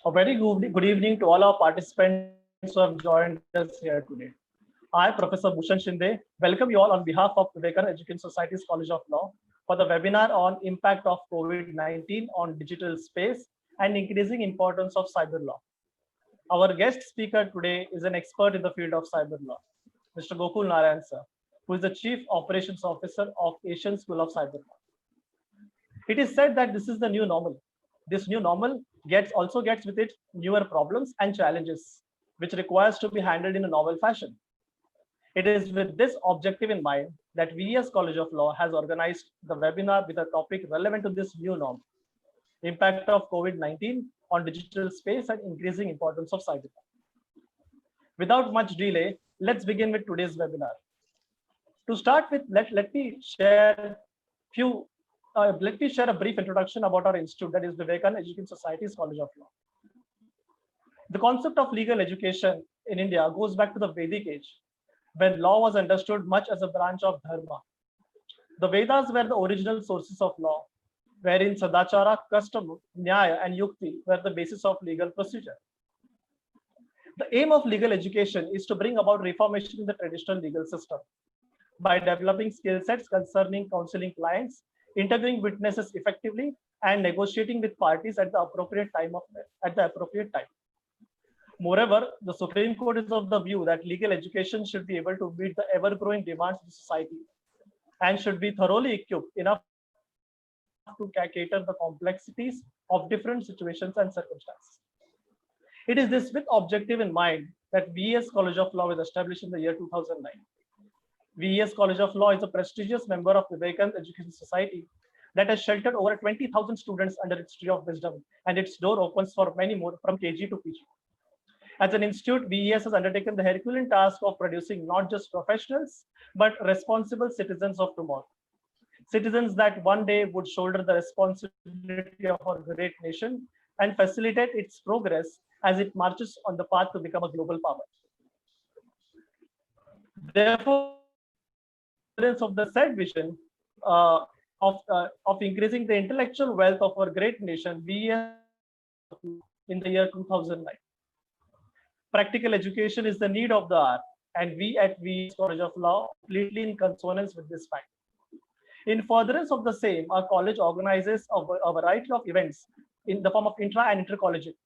A very good evening to all our participants who have joined us here today. I, Professor Bhushan Shinde, welcome you all on behalf of Vivekananda Education Society's College of Law for the webinar on impact of COVID-19 on digital space and increasing importance of cyber law. Our guest speaker today is an expert in the field of cyber law, Mr. Gokul Narayan, sir, who is the Chief Operations Officer of Asian School of Cyber Law. It is said that this is the new normal. This new normal also gets with it newer problems and challenges, which requires to be handled in a novel fashion. It is with this objective in mind that VES College of Law has organized the webinar with a topic relevant to this new norm, impact of COVID-19 on digital space and increasing importance of cyber law. Without much delay, let's begin with today's webinar. To start with, let me share a brief introduction about our institute, that is Vivekananda Education Society's College of Law. The concept of legal education in India goes back to the Vedic age, when law was understood much as a branch of dharma. The Vedas were the original sources of law, wherein sadachara, custom, nyaya, and yukti were the basis of legal procedure. The aim of legal education is to bring about reformation in the traditional legal system by developing skill sets concerning counseling clients, interviewing witnesses effectively, and negotiating with parties at the appropriate time. Moreover, the Supreme Court is of the view that legal education should be able to meet the ever-growing demands of society and should be thoroughly equipped enough to cater the complexities of different situations and circumstances. It is this with objective in mind that VES College of Law was established in the year 2009. VES College of Law is a prestigious member of the Vivekananda Education Society that has sheltered over 20,000 students under its tree of wisdom, and its door opens for many more from KG to PG. As an institute, VES has undertaken the Herculean task of producing not just professionals, but responsible citizens of tomorrow. Citizens that one day would shoulder the responsibility of our great nation and facilitate its progress as it marches on the path to become a global power. Therefore, of the said vision of increasing the intellectual wealth of our great nation, VES in the year 2009. Practical education is the need of the hour, and we at VES College of Law completely in consonance with this fact. In furtherance of the same, our college organizes a variety of events in the form of intra and intercollegiate.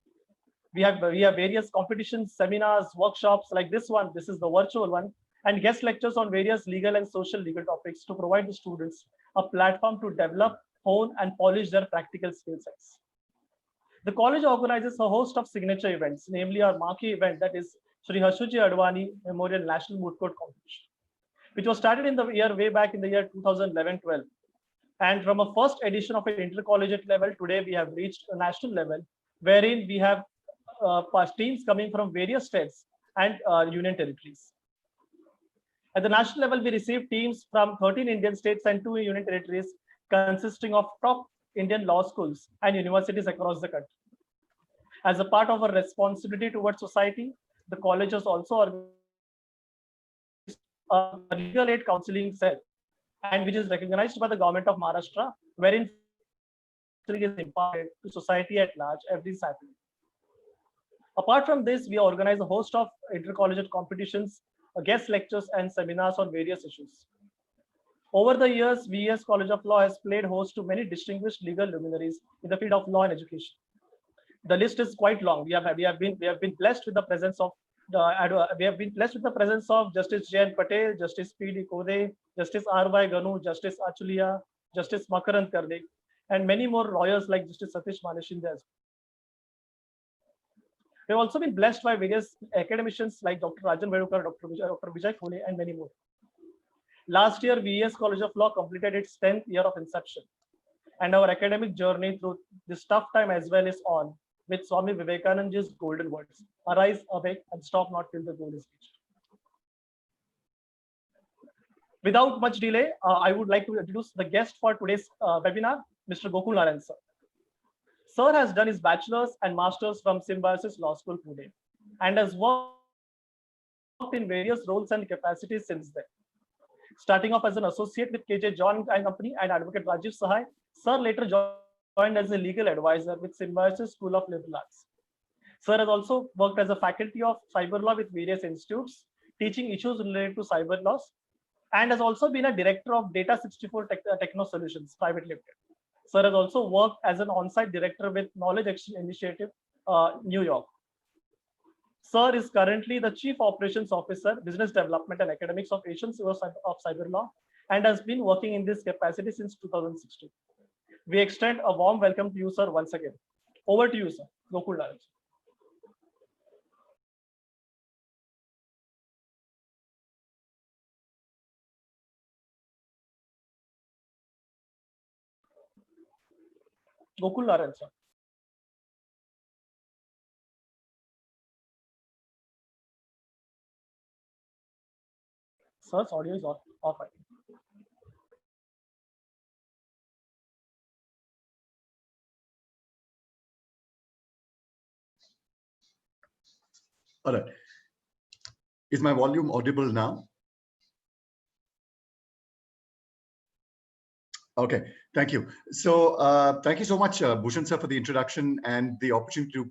We have various competitions, seminars, workshops like this one. This is the virtual one, and guest lectures on various legal and social legal topics to provide the students a platform to develop, hone, and polish their practical skill sets. The college organizes a host of signature events, namely our marquee event, that is Sri Harshuji Advani Memorial National Moot Court Competition, which was started in the year way back in the year 2011-12. And from a first edition of an intercollegiate level, today we have reached a national level, wherein we have teams coming from various states and union territories. At the national level, we received teams from 13 Indian states and 2 union territories, consisting of top Indian law schools and universities across the country. As a part of our responsibility towards society, the college has also organized a legal aid counseling cell, and which is recognized by the government of Maharashtra, wherein is imparted to society at large every Saturday. Apart from this, we organize a host of intercollegiate competitions, guest lectures, and seminars on various issues. Over the years, VES College of Law has played host to many distinguished legal luminaries in the field of law and education. The list is quite long. We have been blessed with the presence of Justice J.N. Patel, Justice P.D. Kode, Justice R.Y. Ganu, Justice Achulia, Justice Makarand Karnik, and many more lawyers like Justice Satish Manishinde. We have also been blessed by various academicians like Dr. Rajan Vedukar, Dr. Vijay Khole, and many more. Last year, VES College of Law completed its 10th year of inception, and our academic journey through this tough time as well is on, with Swami Vivekananda's golden words: arise, awake, and stop not till the goal is reached. Without much delay, I would like to introduce the guest for today's webinar, Mr. Gokul Narayan, sir. Sir has done his bachelor's and master's from Symbiosis Law School, Pune, and has worked in various roles and capacities since then. Starting off as an associate with KJ John and Company and Advocate Rajiv Sahai, Sir later joined as a legal advisor with Symbiosis School of Liberal Arts. Sir has also worked as a faculty of cyber law with various institutes, teaching issues related to cyber laws, and has also been a director of Data 64 Techno Solutions Private Limited. Sir has also worked as an on-site director with Knowledge Exchange Initiative, New York. Sir is currently the Chief Operations Officer, Business Development and Academics of Asian Source of Cyber Law, and has been working in this capacity since 2016. We extend a warm welcome to you, sir, once again. Over to you, sir. Gokul Narayan. Gokul Narayan, sir. Sir's audio is off. All right. Is my volume audible now? Okay, thank you. So thank you so much, Bhushan sir, for the introduction and the opportunity to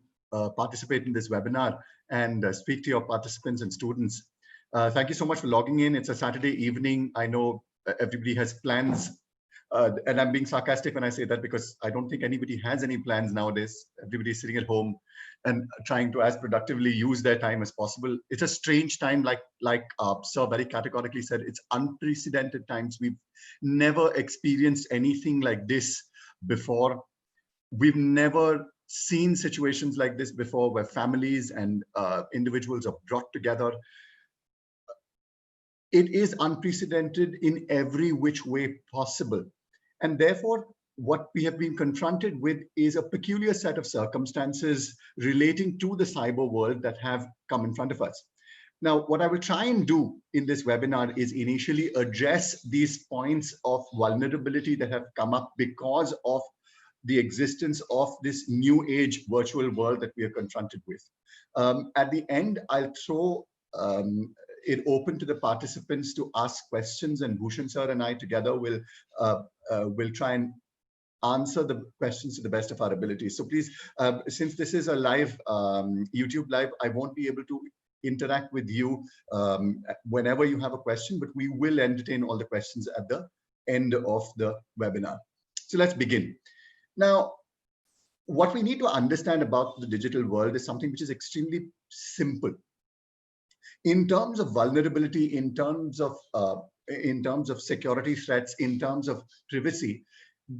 participate in this webinar and speak to your participants and students. Thank you so much for logging in. It's a Saturday evening. I know everybody has plans. And I'm being sarcastic when I say that because I don't think anybody has any plans nowadays. Everybody's sitting at home and trying to as productively use their time as possible. It's a strange time, like Sir very categorically said, it's unprecedented times. We've never experienced anything like this before. We've never seen situations like this before where families and individuals are brought together. It is unprecedented in every which way possible. And therefore, what we have been confronted with is a peculiar set of circumstances relating to the cyber world that have come in front of us. Now, what I will try and do in this webinar is initially address these points of vulnerability that have come up because of the existence of this new age virtual world that we are confronted with. At the end, I'll throw it open to the participants to ask questions, and Bhushan sir and I together will try and answer the questions to the best of our ability. So please, since this is a live YouTube live, I won't be able to interact with you whenever you have a question, but we will entertain all the questions at the end of the webinar. So let's begin. Now, what we need to understand about the digital world is something which is extremely simple. In terms of vulnerability, in terms of security threats, in terms of privacy,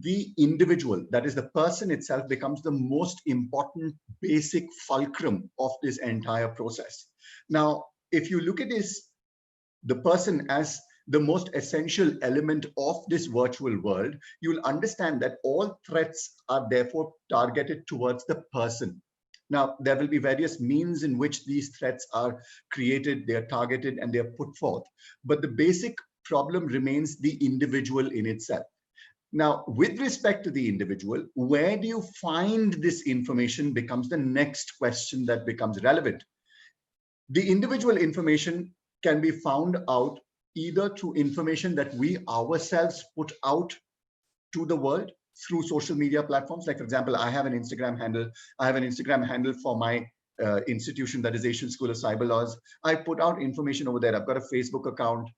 the individual, that is the person itself, becomes the most important basic fulcrum of this entire process. Now, if you look at this, the person as the most essential element of this virtual world, you will understand that all threats are therefore targeted towards the person. Now, there will be various means in which these threats are created, they are targeted, and they are put forth. But the basic problem remains the individual in itself. Now, with respect to the individual, where do you find this information becomes the next question that becomes relevant. The individual information can be found out either through information that we ourselves put out to the world through social media platforms. Like, for example, I have an Instagram handle. I have an Instagram handle for my institution, that is Asian School of Cyber Laws. I put out information over there. I've got a Facebook account.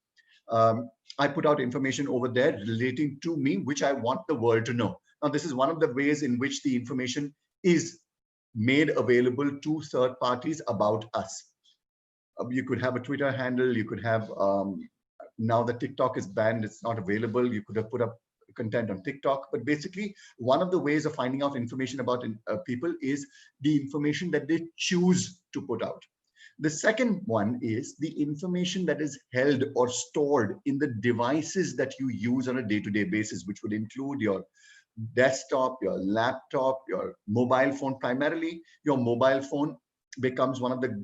I put out information over there relating to me, which I want the world to know. Now, this is one of the ways in which the information is made available to third parties about us. You could have a Twitter handle. You could have, now that TikTok is banned, it's not available. You could have put up content on TikTok. But basically, one of the ways of finding out information about people is the information that they choose to put out. The second one is the information that is held or stored in the devices that you use on a day-to-day basis, which would include your desktop, your laptop, your mobile phone. Primarily, your mobile phone becomes one of the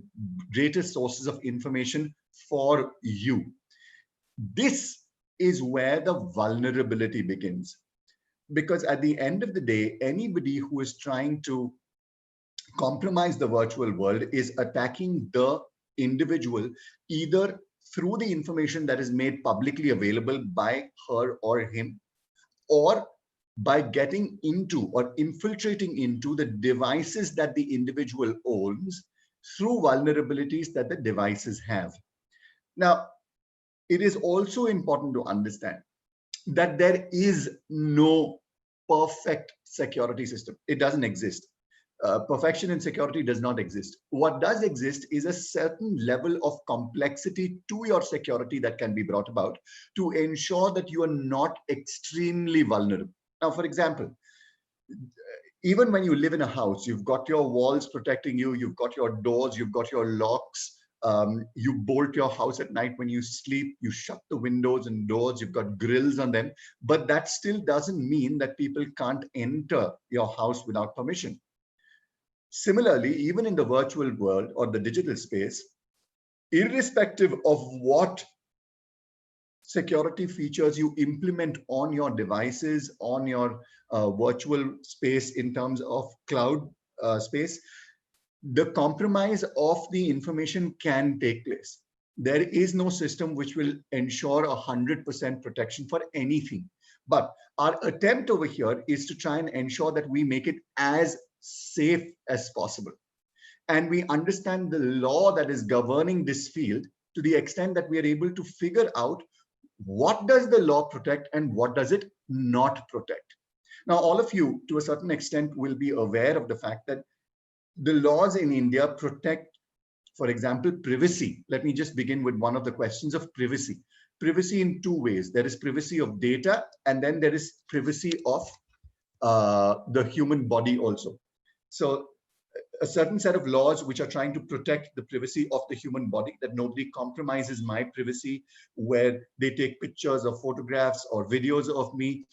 greatest sources of information for you. This is where the vulnerability begins. Because at the end of the day, anybody who is trying to compromise the virtual world is attacking the individual either through the information that is made publicly available by her or him, or by getting into or infiltrating into the devices that the individual owns through vulnerabilities that the devices have. Now, it is also important to understand that there is no perfect security system. It doesn't exist. Perfection in security does not exist. What does exist is a certain level of complexity to your security that can be brought about to ensure that you are not extremely vulnerable. Now, for example, even when you live in a house, you've got your walls protecting you, you've got your doors, you've got your locks, you bolt your house at night when you sleep, you shut the windows and doors, you've got grills on them, but that still doesn't mean that people can't enter your house without permission. Similarly, even in the virtual world or the digital space, irrespective of what security features you implement on your devices, on your virtual space in terms of cloud space, the compromise of the information can take place. There is no system which will ensure 100% protection for anything. But our attempt over here is to try and ensure that we make it as safe as possible. And we understand the law that is governing this field to the extent that we are able to figure out what does the law protect and what does it not protect. Now, all of you, to a certain extent, will be aware of the fact that the laws in India protect, for example, privacy. Let me just begin with one of the questions of privacy. Privacy in two ways. There is privacy of data, and then there is privacy of the human body also. So a certain set of laws which are trying to protect the privacy of the human body, that nobody compromises my privacy, where they take pictures or photographs or videos of me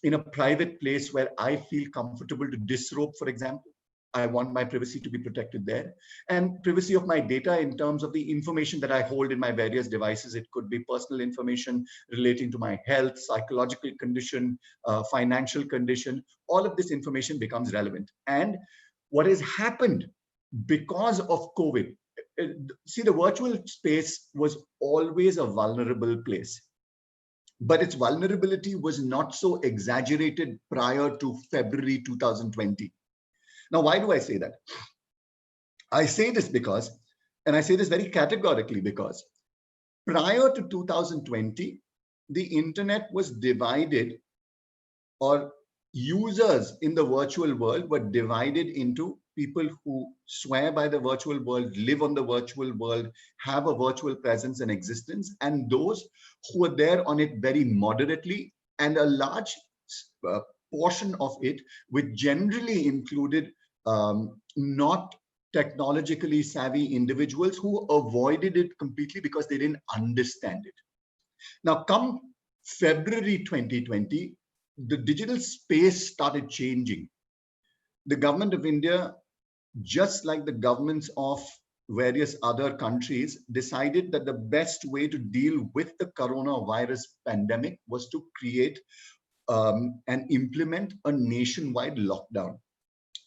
in a private place where I feel comfortable to disrobe, for example. I want my privacy to be protected there. And privacy of my data in terms of the information that I hold in my various devices. It could be personal information relating to my health, psychological condition, financial condition. All of this information becomes relevant. And what has happened because of COVID, see, the virtual space was always a vulnerable place. But its vulnerability was not so exaggerated prior to February 2020. Now, why do I say that? I say this because, and I say this very categorically because, prior to 2020, the internet was divided, or users in the virtual world were divided into people who swear by the virtual world, live on the virtual world, have a virtual presence and existence, and those who are there on it very moderately, and a large portion of it, which generally included not technologically savvy individuals who avoided it completely because they didn't understand it. Now, come February 2020, the digital space started changing. The government of India, just like the governments of various other countries, decided that the best way to deal with the coronavirus pandemic was to create and implement a nationwide lockdown.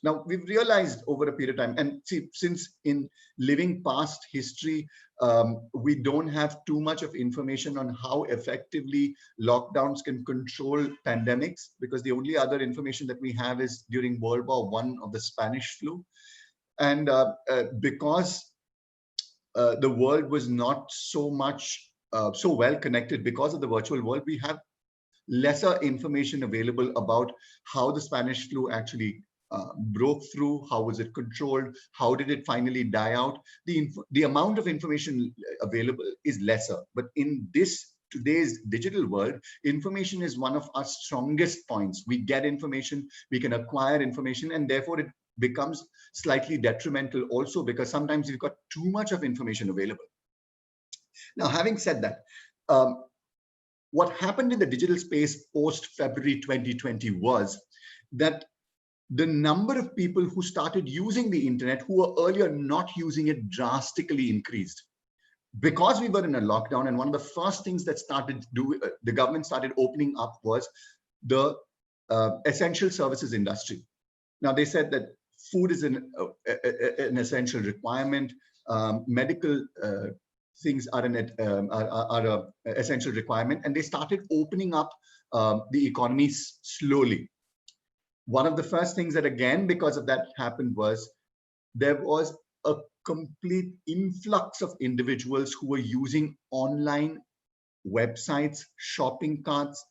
Now, we've realized over a period of time, and see, since in living past history, we don't have too much of information on how effectively lockdowns can control pandemics, because the only other information that we have is during World War I of the Spanish flu. And because the world was not so well connected because of the virtual world, we have lesser information available about how the Spanish flu actually broke through, how was it controlled, how did it finally die out. The amount of information available is lesser, but in today's digital world, information is one of our strongest points. We get information, we can acquire information, and therefore it becomes slightly detrimental also, because sometimes you've got too much of information available. Now, having said that, what happened in the digital space post February 2020 was that the number of people who started using the internet who were earlier not using it drastically increased. Because we were in a lockdown, and one of the first things that the government started opening up was the essential services industry. Now, they said that food is an essential requirement, medical things are an essential requirement, and they started opening up the economy slowly. One of the first things that, again, because of that happened was there was a complete influx of individuals who were using online websites, shopping carts,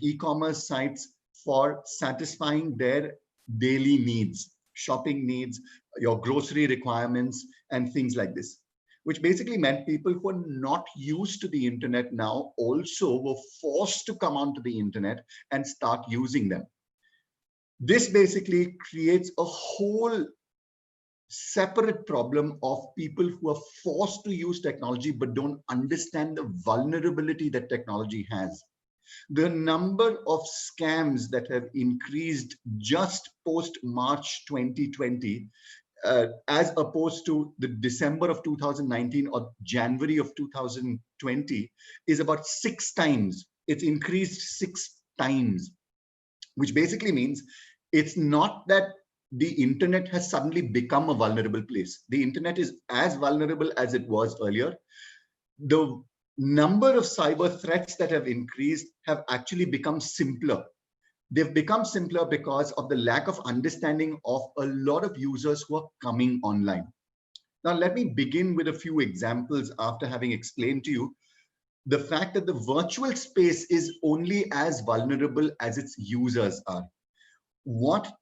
e-commerce sites for satisfying their daily needs, shopping needs, your grocery requirements, and things like this, which basically meant people who are not used to the internet now also were forced to come onto the internet and start using them. This basically creates a whole separate problem of people who are forced to use technology but don't understand the vulnerability that technology has. The number of scams that have increased just post March 2020, as opposed to the December of 2019 or January of 2020, is about 6 times. It's increased 6 times, which basically means it's not that the internet has suddenly become a vulnerable place. The internet is as vulnerable as it was earlier. The number of cyber threats that have increased have actually become simpler. They've become simpler because of the lack of understanding of a lot of users who are coming online. Now, let me begin with a few examples after having explained to you the fact that the virtual space is only as vulnerable as its users are. What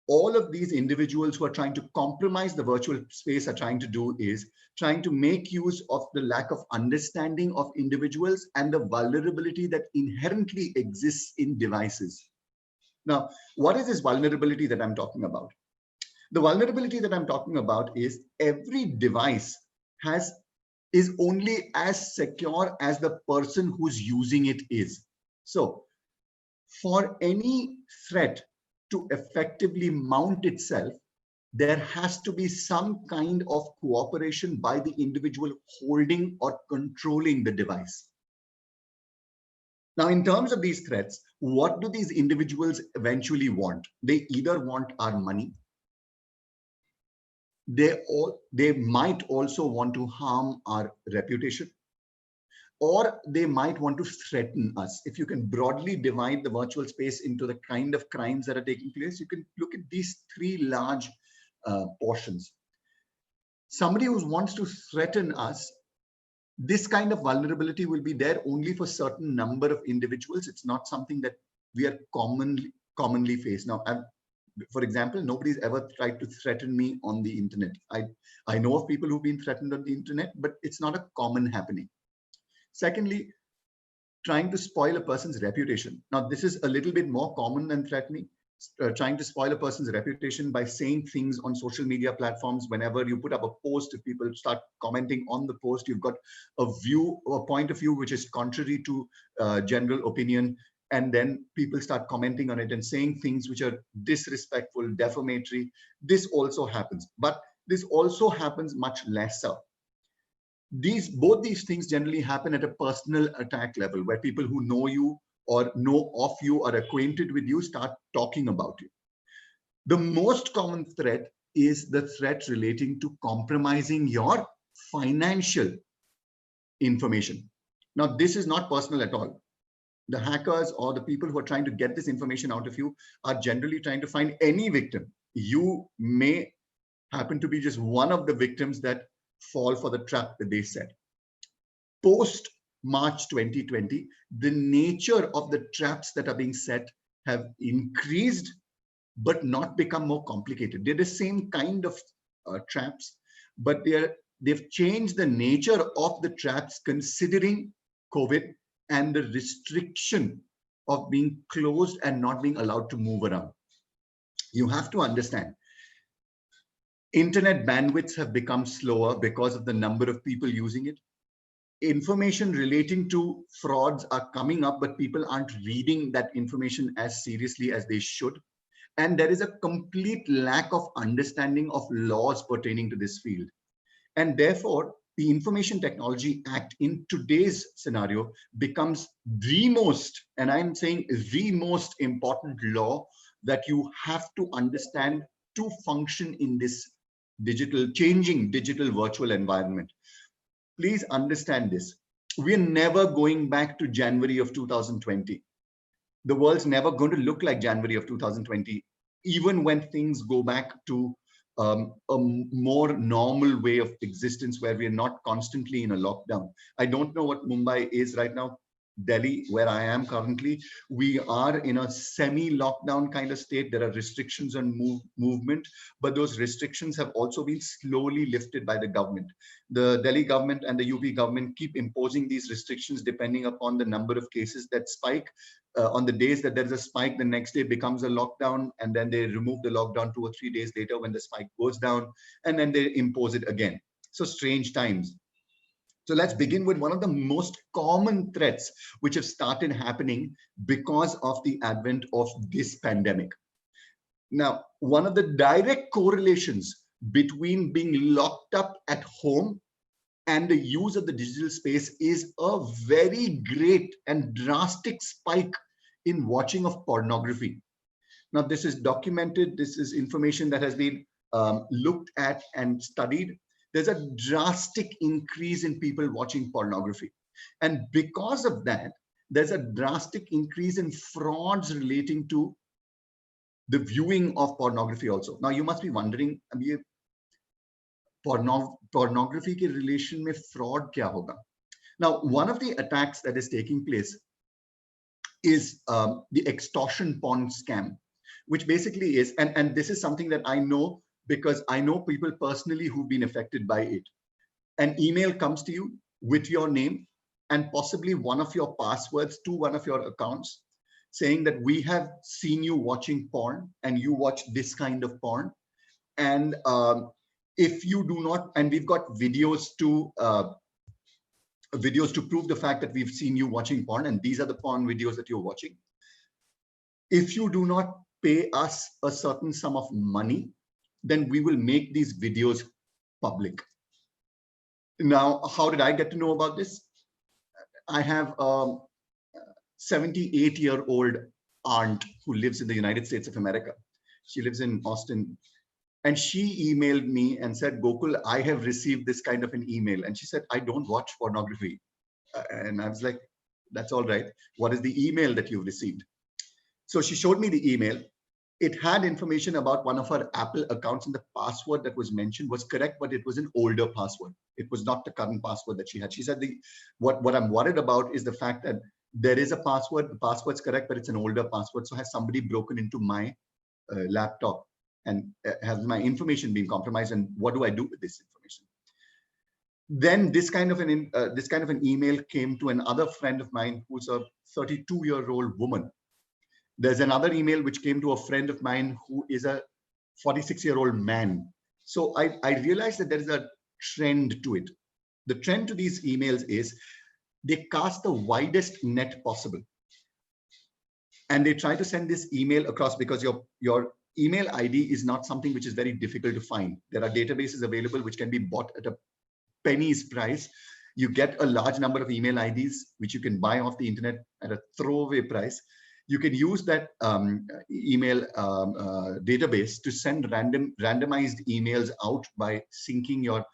all of these individuals who are trying to compromise the virtual space are trying to do is trying to make use of the lack of understanding of individuals and the vulnerability that inherently exists in devices. Now, what is this vulnerability that I'm talking about? The vulnerability that I'm talking about is every device is only as secure as the person who's using it is. So for any threat to effectively mount itself, there has to be some kind of cooperation by the individual holding or controlling the device. Now, in terms of these threats, what do these individuals eventually want? They either want our money, they might also want to harm our reputation, or they might want to threaten us. If you can broadly divide the virtual space into the kind of crimes that are taking place, you can look at these 3 large portions. Somebody who wants to threaten us, this kind of vulnerability will be there only for certain number of individuals. It's not something that we are commonly faced. Now, for example, nobody's ever tried to threaten me on the internet. I know of people who've been threatened on the internet, but it's not a common happening. Secondly, trying to spoil a person's reputation. Now, this is a little bit more common than threatening. Trying to spoil a person's reputation by saying things on social media platforms. Whenever you put up a post, if people start commenting on the post, you've got a point of view which is contrary to general opinion, and then people start commenting on it and saying things which are disrespectful, defamatory. This also happens, but this also happens much lesser. Both these things generally happen at a personal attack level, where people who know you or know of you or acquainted with you start talking about you. The most common threat is the threat relating to compromising your financial information. Now, this is not personal at all. The hackers or the people who are trying to get this information out of you are generally trying to find any victim. You may happen to be just one of the victims that fall for the trap that they set. Post March 2020, the nature of the traps that are being set have increased, but not become more complicated. They're the same kind of traps, but they've changed the nature of the traps considering COVID and the restriction of being closed and not being allowed to move around. You have to understand, internet bandwidths have become slower because of the number of people using it. Information relating to frauds are coming up, but people aren't reading that information as seriously as they should. And there is a complete lack of understanding of laws pertaining to this field. And therefore, the Information Technology Act in today's scenario becomes the most, and I'm saying the most important law that you have to understand to function in this changing digital virtual environment. Please understand this. We're never going back to January of 2020. The world's never going to look like January of 2020, even when things go back to a more normal way of existence where we are not constantly in a lockdown. I don't know what Mumbai is right now. Delhi, where I am currently, we are in a semi-lockdown kind of state. There are restrictions on movement, but those restrictions have also been slowly lifted by the government. The Delhi government and the UP government keep imposing these restrictions depending upon the number of cases that spike. On the days that there's a spike, the next day becomes a lockdown, and then they remove the lockdown 2 or 3 days later when the spike goes down, and then they impose it again. So strange times. So let's begin with one of the most common threats which have started happening because of the advent of this pandemic. Now, one of the direct correlations between being locked up at home and the use of the digital space is a very great and drastic spike in watching of pornography. Now, this is documented. This is information that has been looked at and studied. There's a drastic increase in people watching pornography. And because of that, there's a drastic increase in frauds relating to the viewing of pornography also. Now, you must be wondering, pornography के relation में fraud क्या होगा? Now, one of the attacks that is taking place is the extortion porn scam, which basically is, and this is something that I know because I know people personally who've been affected by it. An email comes to you with your name and possibly one of your passwords to one of your accounts saying that we have seen you watching porn and you watch this kind of porn. And if you do not, and we've got videos to prove the fact that we've seen you watching porn and these are the porn videos that you're watching. If you do not pay us a certain sum of money, then we will make these videos public. Now, how did I get to know about this? I have a 78-year-old aunt who lives in the United States of America. She lives in Austin. And she emailed me and said, Gokul, I have received this kind of an email. And she said, I don't watch pornography. And I was like, that's all right. What is the email that you've received? So she showed me the email. It had information about one of her Apple accounts, and the password that was mentioned was correct, but it was an older password. It was not the current password that she had. She said, what I'm worried about is the fact that there is a password, the password's correct, but it's an older password. So has somebody broken into my laptop and has my information been compromised? And what do I do with this information? Then this kind of an email came to another friend of mine who's a 32-year-old woman. There's another email which came to a friend of mine who is a 46-year-old man. So I realized that there is a trend to it. The trend to these emails is they cast the widest net possible. And they try to send this email across because your email ID is not something which is very difficult to find. There are databases available which can be bought at a penny's price. You get a large number of email IDs which you can buy off the internet at a throwaway price. You can use that email database to send randomized emails out by syncing your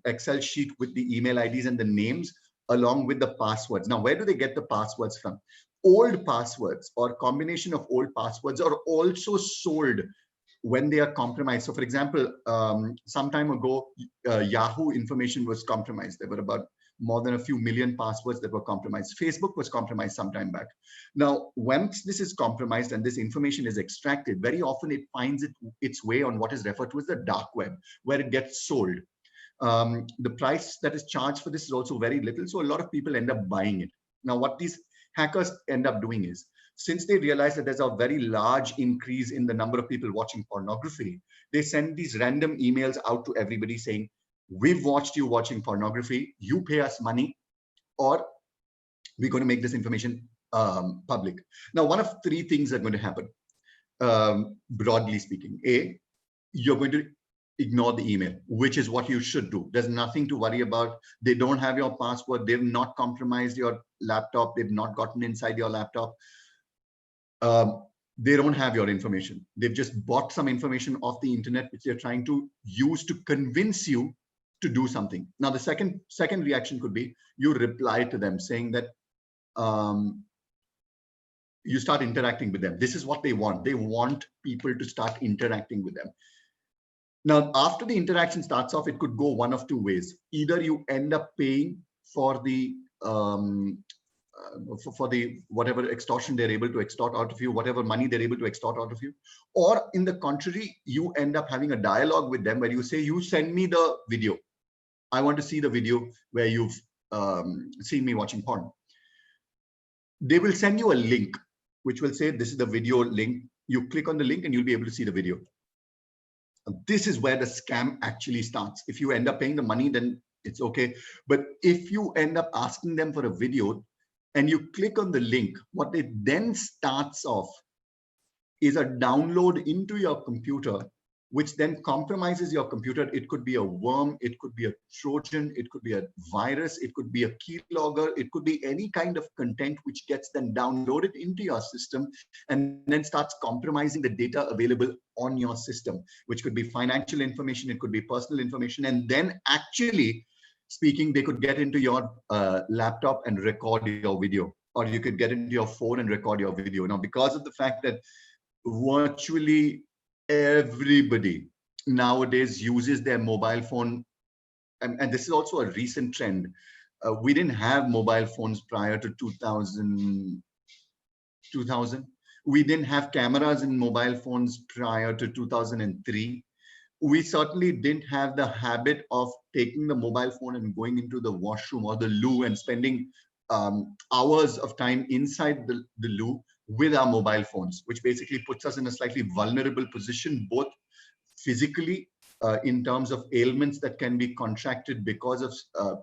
Excel sheet with the email IDs and the names along with the passwords. Now, where do they get the passwords from? Old passwords or combination of old passwords are also sold when they are compromised. So for example, some time ago, Yahoo information was compromised. There were about more than a few million passwords that were compromised. Facebook was compromised some time back. Now, once this is compromised and this information is extracted, very often it finds its way on what is referred to as the dark web, where it gets sold. The price that is charged for this is also very little. So a lot of people end up buying it. Now, what these hackers end up doing is, since they realize that there's a very large increase in the number of people watching pornography, they send these random emails out to everybody saying, we've watched you watching pornography, you pay us money, or we're going to make this information public. Now, one of three things are going to happen, broadly speaking. A, you're going to ignore the email, which is what you should do. There's nothing to worry about. They don't have your password. They've not compromised your laptop. They've not gotten inside your laptop. They don't have your information. They've just bought some information off the internet, which they're trying to use to convince you to do something. Now, the second reaction could be you reply to them saying that you start interacting with them. This is what they want. They want people to start interacting with them. Now, after the interaction starts off, it could go one of two ways. Either you end up paying for the for the whatever extortion they're able to extort out of you, whatever money they're able to extort out of you, or in the contrary, you end up having a dialogue with them where you say, you send me the video. I want to see the video where you've seen me watching porn. They will send you a link, which will say, this is the video link. You click on the link and you'll be able to see the video. This is where the scam actually starts. If you end up paying the money, then it's okay. But if you end up asking them for a video and you click on the link, what it then starts off is a download into your computer, which then compromises your computer. It could be a worm, it could be a Trojan, it could be a virus, it could be a keylogger, it could be any kind of content which gets then downloaded into your system and then starts compromising the data available on your system, which could be financial information, it could be personal information, and then actually speaking, they could get into your laptop and record your video, or you could get into your phone and record your video. Now, because of the fact that virtually everybody nowadays uses their mobile phone, and this is also a recent trend. We didn't have mobile phones prior to 2000. We didn't have cameras in mobile phones prior to 2003. We certainly didn't have the habit of taking the mobile phone and going into the washroom or the loo and spending hours of time inside the loo with our mobile phones, which basically puts us in a slightly vulnerable position, both physically in terms of ailments that can be contracted because of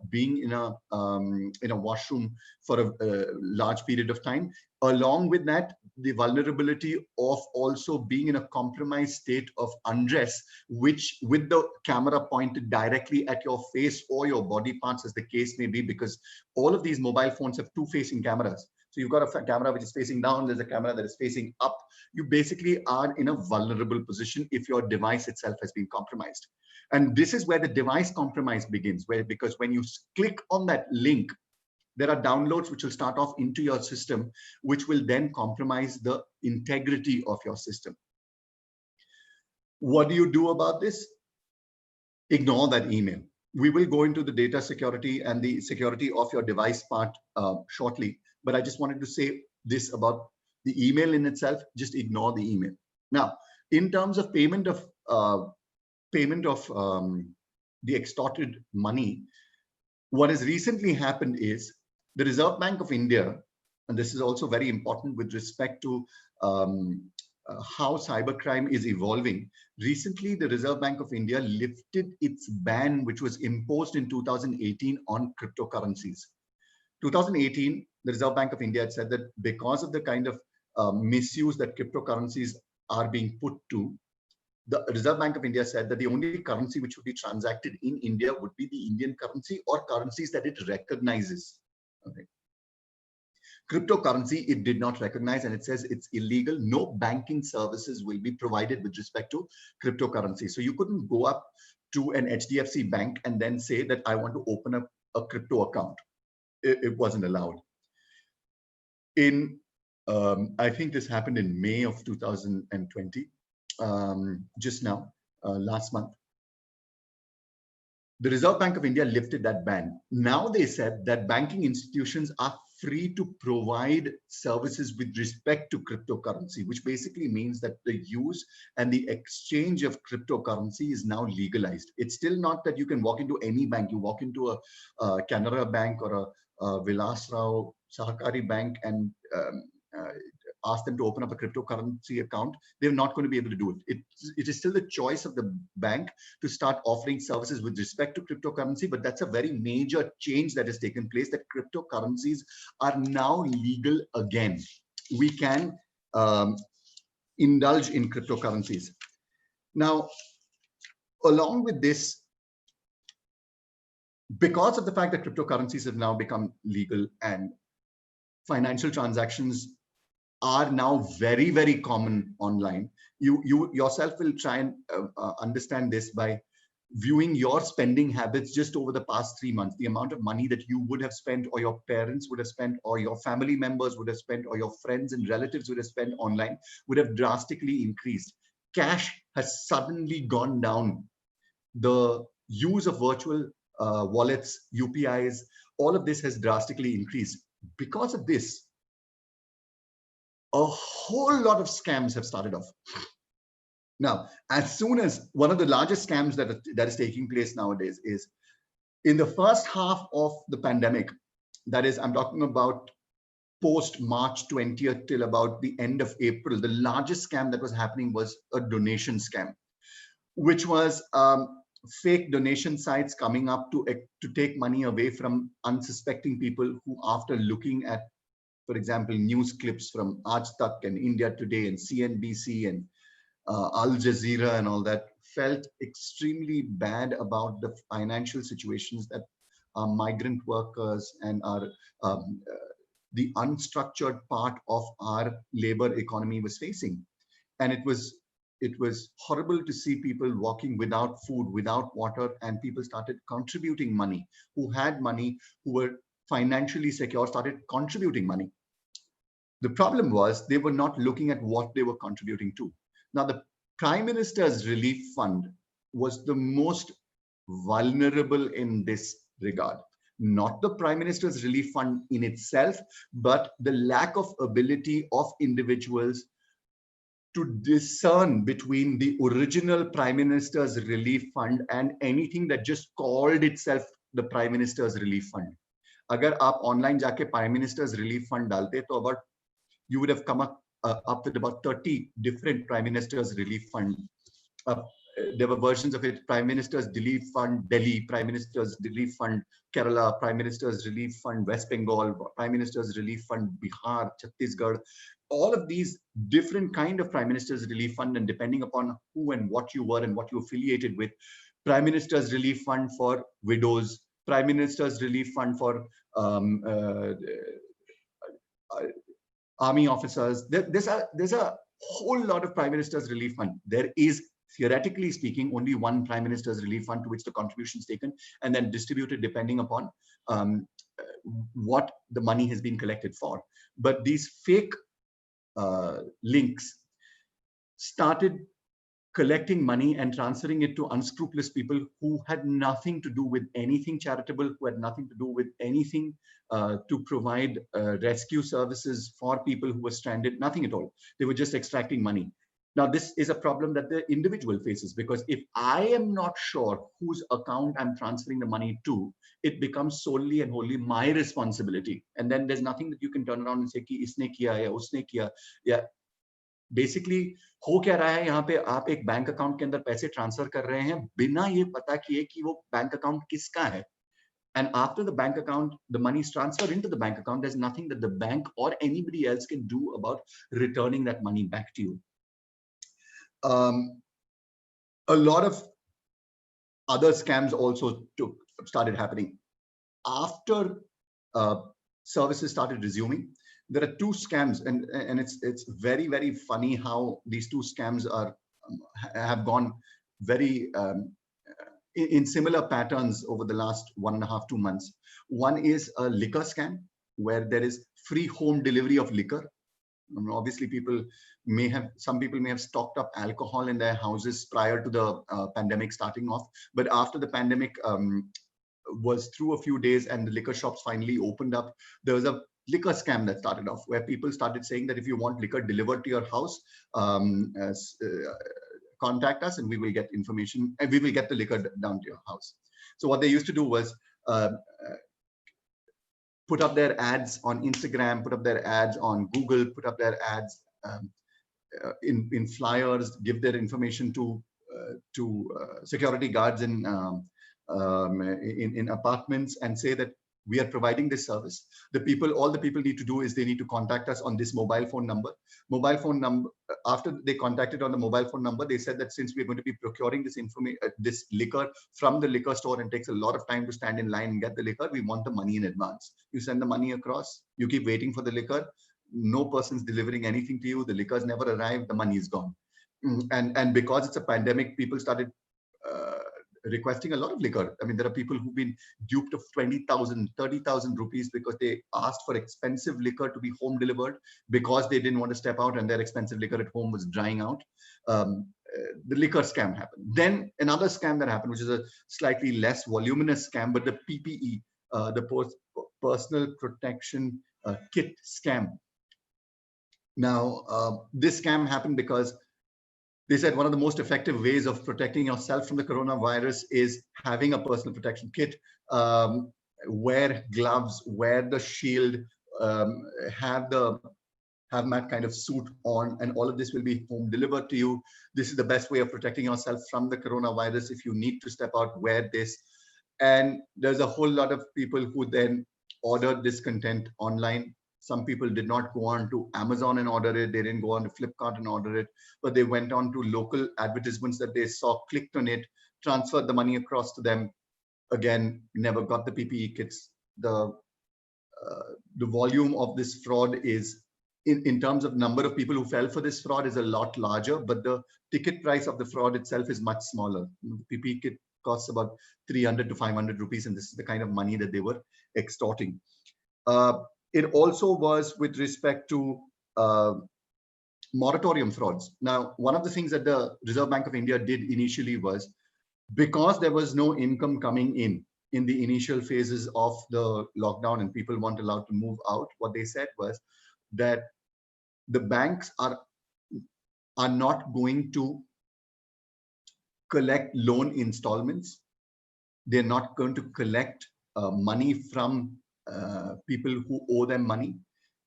being in a washroom for a large period of time. Along with that, the vulnerability of also being in a compromised state of undress, which with the camera pointed directly at your face or your body parts, as the case may be, because all of these mobile phones have two facing cameras. So you've got a camera which is facing down, there's a camera that is facing up. You basically are in a vulnerable position if your device itself has been compromised. And this is where the device compromise begins, because when you click on that link, there are downloads which will start off into your system, which will then compromise the integrity of your system. What do you do about this? Ignore that email. We will go into the data security and the security of your device part shortly, but I just wanted to say this about the email in itself. Just ignore the email. Now, in terms of payment of the extorted money, what has recently happened is the Reserve Bank of India, and this is also very important with respect to how cybercrime is evolving. Recently, the Reserve Bank of India lifted its ban, which was imposed in 2018 on cryptocurrencies. 2018, the Reserve Bank of India had said that because of the kind of misuse that cryptocurrencies are being put to, the Reserve Bank of India said that the only currency which would be transacted in India would be the Indian currency or currencies that it recognizes. Okay. Cryptocurrency, it did not recognize, and it says it's illegal. No banking services will be provided with respect to cryptocurrency. So you couldn't go up to an HDFC bank and then say that I want to open up a crypto account. It wasn't allowed. I think this happened in May of 2020, just now, last month. The Reserve Bank of India lifted that ban. Now they said that banking institutions are free to provide services with respect to cryptocurrency, which basically means that the use and the exchange of cryptocurrency is now legalized. It's still not that you can walk into any bank. You walk into a Canara Bank or a Vilas Rao Sahakari Bank and ask them to open up a cryptocurrency account. They're not going to be able to do it. It is still the choice of the bank to start offering services with respect to cryptocurrency, but that's a very major change that has taken place, that cryptocurrencies are now legal again. We can indulge in cryptocurrencies. Now, along with this, because of the fact that cryptocurrencies have now become legal and financial transactions are now very, very common online. You yourself will try and understand this by viewing your spending habits just over the past 3 months, the amount of money that you would have spent, or your parents would have spent, or your family members would have spent, or your friends and relatives would have spent online would have drastically increased. Cash has suddenly gone down. The use of virtual wallets, UPIs, all of this has drastically increased. Because of this, a whole lot of scams have started off. Now, as soon as one of the largest scams that is taking place nowadays is in the first half of the pandemic, that is, I'm talking about post March 20th till about the end of April, the largest scam that was happening was a donation scam, which was fake donation sites coming up to take money away from unsuspecting people who, after looking at, for example, news clips from Aaj Tak and India Today and CNBC and Al Jazeera and all that, felt extremely bad about the financial situations that our migrant workers and our the unstructured part of our labor economy was facing. And it was horrible to see people walking without food, without water, and people started contributing money. Who had money, who were financially secure, started contributing money. The problem was they were not looking at what they were contributing to. Now, the Prime Minister's Relief Fund was the most vulnerable in this regard. Not the Prime Minister's Relief Fund in itself, but the lack of ability of individuals to discern between the original Prime Minister's Relief Fund and anything that just called itself the Prime Minister's Relief Fund. अगर आप online जाके Prime Minister's Relief Fund डालते तो about you would have come up with about 30 different Prime Minister's Relief Fund. There were versions of it: Prime Minister's Relief Fund Delhi, Prime Minister's Relief Fund Kerala, Prime Minister's Relief Fund West Bengal, Prime Minister's Relief Fund Bihar, Chhattisgarh. All of these different kind of Prime Minister's Relief Fund, and depending upon who and what you were and what you affiliated with, Prime Minister's Relief Fund for widows, Prime Minister's Relief Fund for army officers. There's a whole lot of Prime Minister's Relief Fund. There is, theoretically speaking, only one Prime Minister's Relief Fund to which the contribution is taken and then distributed depending upon what the money has been collected for. But these fake links started collecting money and transferring it to unscrupulous people who had nothing to do with anything charitable, who had nothing to do with anything to provide rescue services for people who were stranded, nothing at all. They were just extracting money. Now, this is a problem that the individual faces, because if I am not sure whose account I'm transferring the money to, it becomes solely and wholly my responsibility. And then there's nothing that you can turn around and say, ki isne kiya ya usne kiya. Yeah. Basically हो क्या रहा है यहाँ पे, आप एक bank account के अंदर पैसे ट्रांसफर कर रहे हैं बिना ये पता किए कि वो बैंक अकाउंट किसका है. And after the bank account, the money is transferred into the bank account, there's nothing that the bank or anybody else can do about returning that money back to you. A lot of other scams also started happening. After services started resuming, there are two scams, and it's very, very funny how these two scams have gone very in similar patterns over the last 1.5 to 2 months. One is a liquor scam, where there is free home delivery of liquor. Obviously, some people may have stocked up alcohol in their houses prior to the pandemic starting off, but after the pandemic was through a few days and the liquor shops finally opened up, there was a liquor scam that started off, where people started saying that if you want liquor delivered to your house, contact us and we will get information and we will get the liquor down to your house. So what they used to do was put up their ads on Instagram, put up their ads on Google, put up their ads in flyers, give their information to security guards in apartments, and say that we are providing this service. All the people need to do is they need to contact us on this mobile phone number. After they contacted on the mobile phone number, they said that since we're going to be procuring this liquor from the liquor store and takes a lot of time to stand in line and get the liquor, we want the money in advance. You send the money across, you keep waiting for the liquor, no person's delivering anything to you, the liquor's never arrived, the money is gone. And because it's a pandemic, people started requesting a lot of liquor. I mean, there are people who've been duped of 20,000, 30,000 rupees because they asked for expensive liquor to be home delivered because they didn't want to step out and their expensive liquor at home was drying out. The liquor scam happened. Then another scam that happened, which is a slightly less voluminous scam, but the PPE, the personal protection kit scam. Now, this scam happened because they said one of the most effective ways of protecting yourself from the coronavirus is having a personal protection kit. Wear gloves, wear the shield, have that kind of suit on, and all of this will be home delivered to you. This is the best way of protecting yourself from the coronavirus. If you need to step out, wear this. And there's a whole lot of people who then ordered this content online. Some people did not go on to Amazon and order it. They didn't go on to Flipkart and order it, but they went on to local advertisements that they saw, clicked on it, transferred the money across to them. Again, never got the PPE kits. The volume of this fraud is, in terms of number of people who fell for this fraud, is a lot larger, but the ticket price of the fraud itself is much smaller. The PPE kit costs about 300 to 500 rupees, and this is the kind of money that they were extorting. It also was with respect to moratorium frauds. Now, one of the things that the Reserve Bank of India did initially was, because there was no income coming in the initial phases of the lockdown and people weren't allowed to move out, what they said was that the banks are not going to collect loan installments. They're not going to collect money from people who owe them money,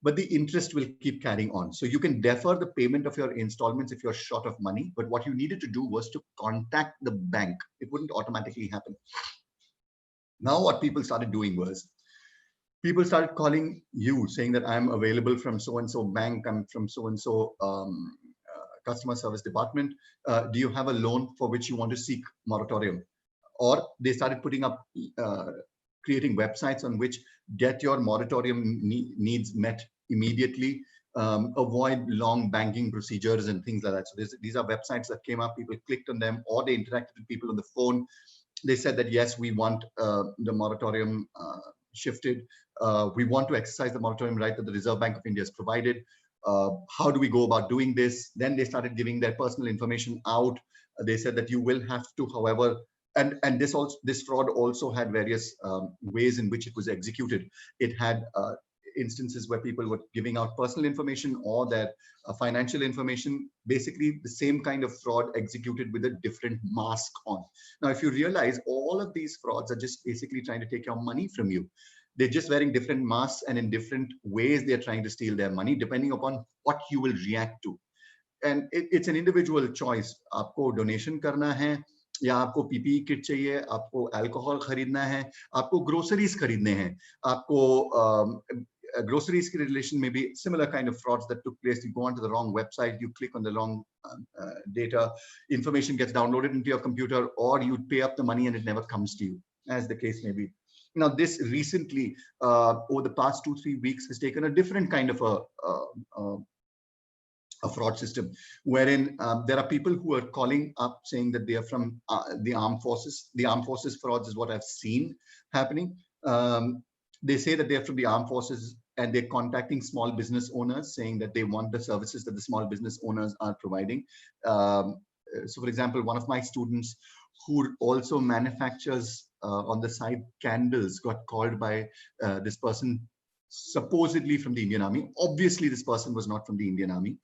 but the interest will keep carrying on. So you can defer the payment of your installments if you're short of money, but what you needed to do was to contact the bank. It wouldn't automatically happen. Now what people started doing was, people started calling you saying that I'm available from so-and-so bank, I'm from so-and-so customer service department. Do you have a loan for which you want to seek moratorium? Or they started putting up, creating websites on which get your moratorium needs met immediately, avoid long banking procedures and things like that. So these are websites that came up, people clicked on them, or they interacted with people on the phone. They said that, yes, we want the moratorium shifted. We want to exercise the moratorium right that the Reserve Bank of India has provided. How do we go about doing this? Then they started giving their personal information out. They said that you will have to, however, and this fraud also had various ways in which it was executed. It had instances where people were giving out personal information or their financial information, basically the same kind of fraud executed with a different mask on. Now, if you realize, all of these frauds are just basically trying to take your money from you. They're just wearing different masks, and in different ways they're trying to steal their money depending upon what you will react to. And it's an individual choice. आपको donation करना है, या आपको PPE kit चाहिए, आपको alcohol खरीदना है, आपको groceries खरीदने हैं, आपको groceries relation may be similar kind of frauds that took place. You go onto the wrong website, you click on the wrong data, information gets downloaded into your computer, or you pay up the money and it never comes to you, as the case may be. Now, this recently, over the past 2-3 weeks, has taken a different kind of a fraud system, wherein there are people who are calling up saying that they are from the armed forces. The armed forces frauds is what I've seen happening. They say that they're from the armed forces, and they're contacting small business owners saying that they want the services that the small business owners are providing. So, for example, one of my students who also manufactures on the side candles got called by this person supposedly from the Indian Army. Obviously, this person was not from the Indian Army.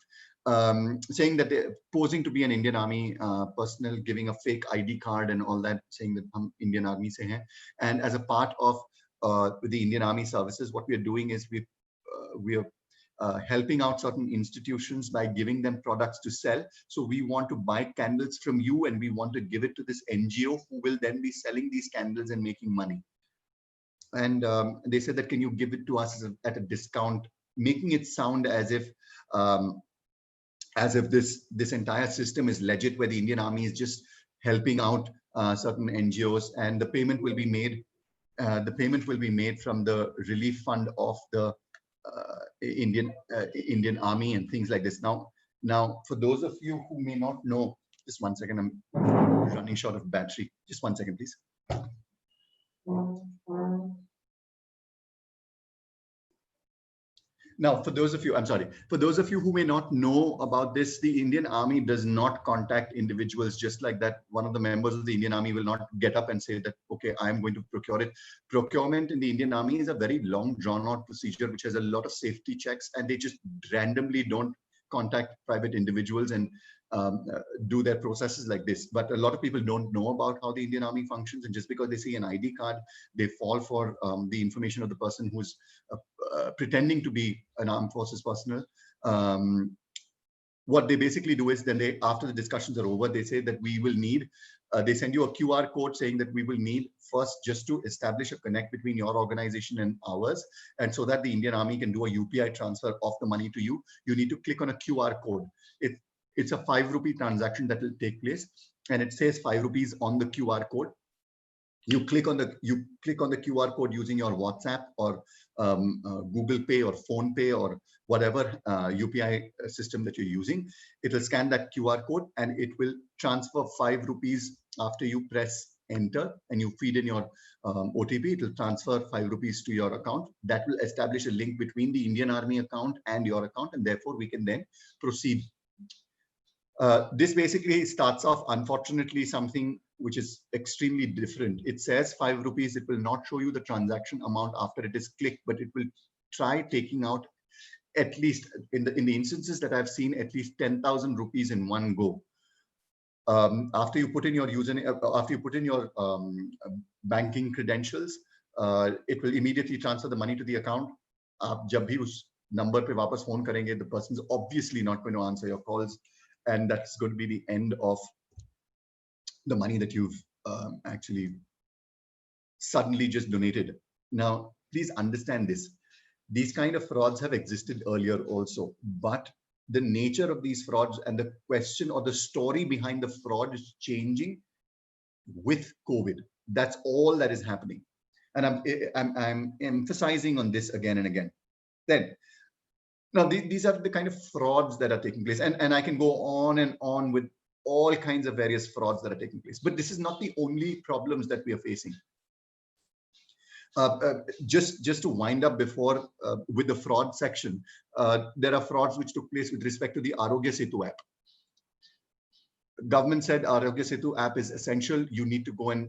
Saying that they're posing to be an Indian Army personnel, giving a fake ID card and all that, saying that hum Indian Army se hain. And as a part of the Indian Army services, what we are doing is we are helping out certain institutions by giving them products to sell. So we want to buy candles from you, and we want to give it to this NGO who will then be selling these candles and making money. And they said that, can you give it to us at a discount, making it sound as if this entire system is legit, where the Indian Army is just helping out certain NGOs, and the payment will be made. The payment will be made from the relief fund of the Indian Army and things like this. Now, for those of you who may not know, just one second. running short of battery. Just 1 second, please. Now, for those of you, I'm sorry, for those of you who may not know about this, the Indian Army does not contact individuals just like that. One of the members of the Indian Army will not get up and say that, okay, I'm going to procure it. Procurement in the Indian Army is a very long, drawn-out procedure, which has a lot of safety checks, and they just randomly don't contact private individuals and do their processes like this. But a lot of people don't know about how the Indian Army functions, and just because they see an ID card, they fall for the information of the person who's pretending to be an armed forces personnel. What they basically do is then they, after the discussions are over, they say that we will need, they send you a QR code saying that we will need first just to establish a connect between your organization and ours. And so that the Indian Army can do a UPI transfer of the money to you, you need to click on a QR code. It's a 5 rupee transaction that will take place, and it says 5 rupees on the QR code. You click on the QR code using your WhatsApp or Google Pay or Phone Pay or whatever UPI system that you're using. It will scan that QR code and it will transfer 5 rupees after you press enter and you feed in your OTP. It will transfer 5 rupees to your account. That will establish a link between the Indian Army account and your account, and therefore we can then proceed. This basically starts off, unfortunately, something which is extremely different. It says 5 rupees. It will not show you the transaction amount after it is clicked, but it will try taking out, at least in the instances that I've seen, at least 10,000 rupees in one go. After you put in your username, after you put in your banking credentials, it will immediately transfer the money to the account. आप जब भी उस number पे वापस phone करेंगे, the person's obviously not going to answer your calls. And that's going to be the end of the money that you've actually suddenly just donated. Now, please understand this. These kind of frauds have existed earlier also, but the nature of these frauds and the question or the story behind the fraud is changing with COVID. That's all that is happening. And I'm emphasizing on this again and again. Then, now, these are the kind of frauds that are taking place. And I can go on and on with all kinds of various frauds that are taking place. But this is not the only problems that we are facing. Just to wind up before with the fraud section, there are frauds which took place with respect to the Arogya Setu app. Government said Arogya Setu app is essential. You need to go, and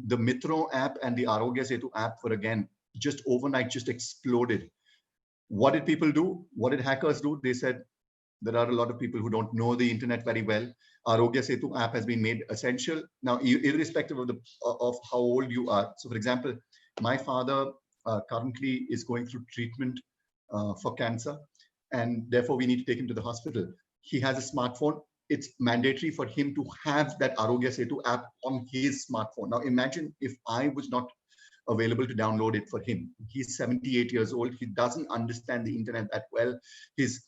the Mitro app and the Arogya Setu app were again just overnight just exploded. What did people do? What did hackers do? They said there are a lot of people who don't know the internet very well. Arogya Setu app has been made essential. Now, irrespective of how old you are. So, for example, my father currently is going through treatment for cancer, and therefore we need to take him to the hospital. He has a smartphone. It's mandatory for him to have that Arogya Setu app on his smartphone. Now, imagine if I was not available to download it for him. He's 78 years old. He doesn't understand the internet that well. His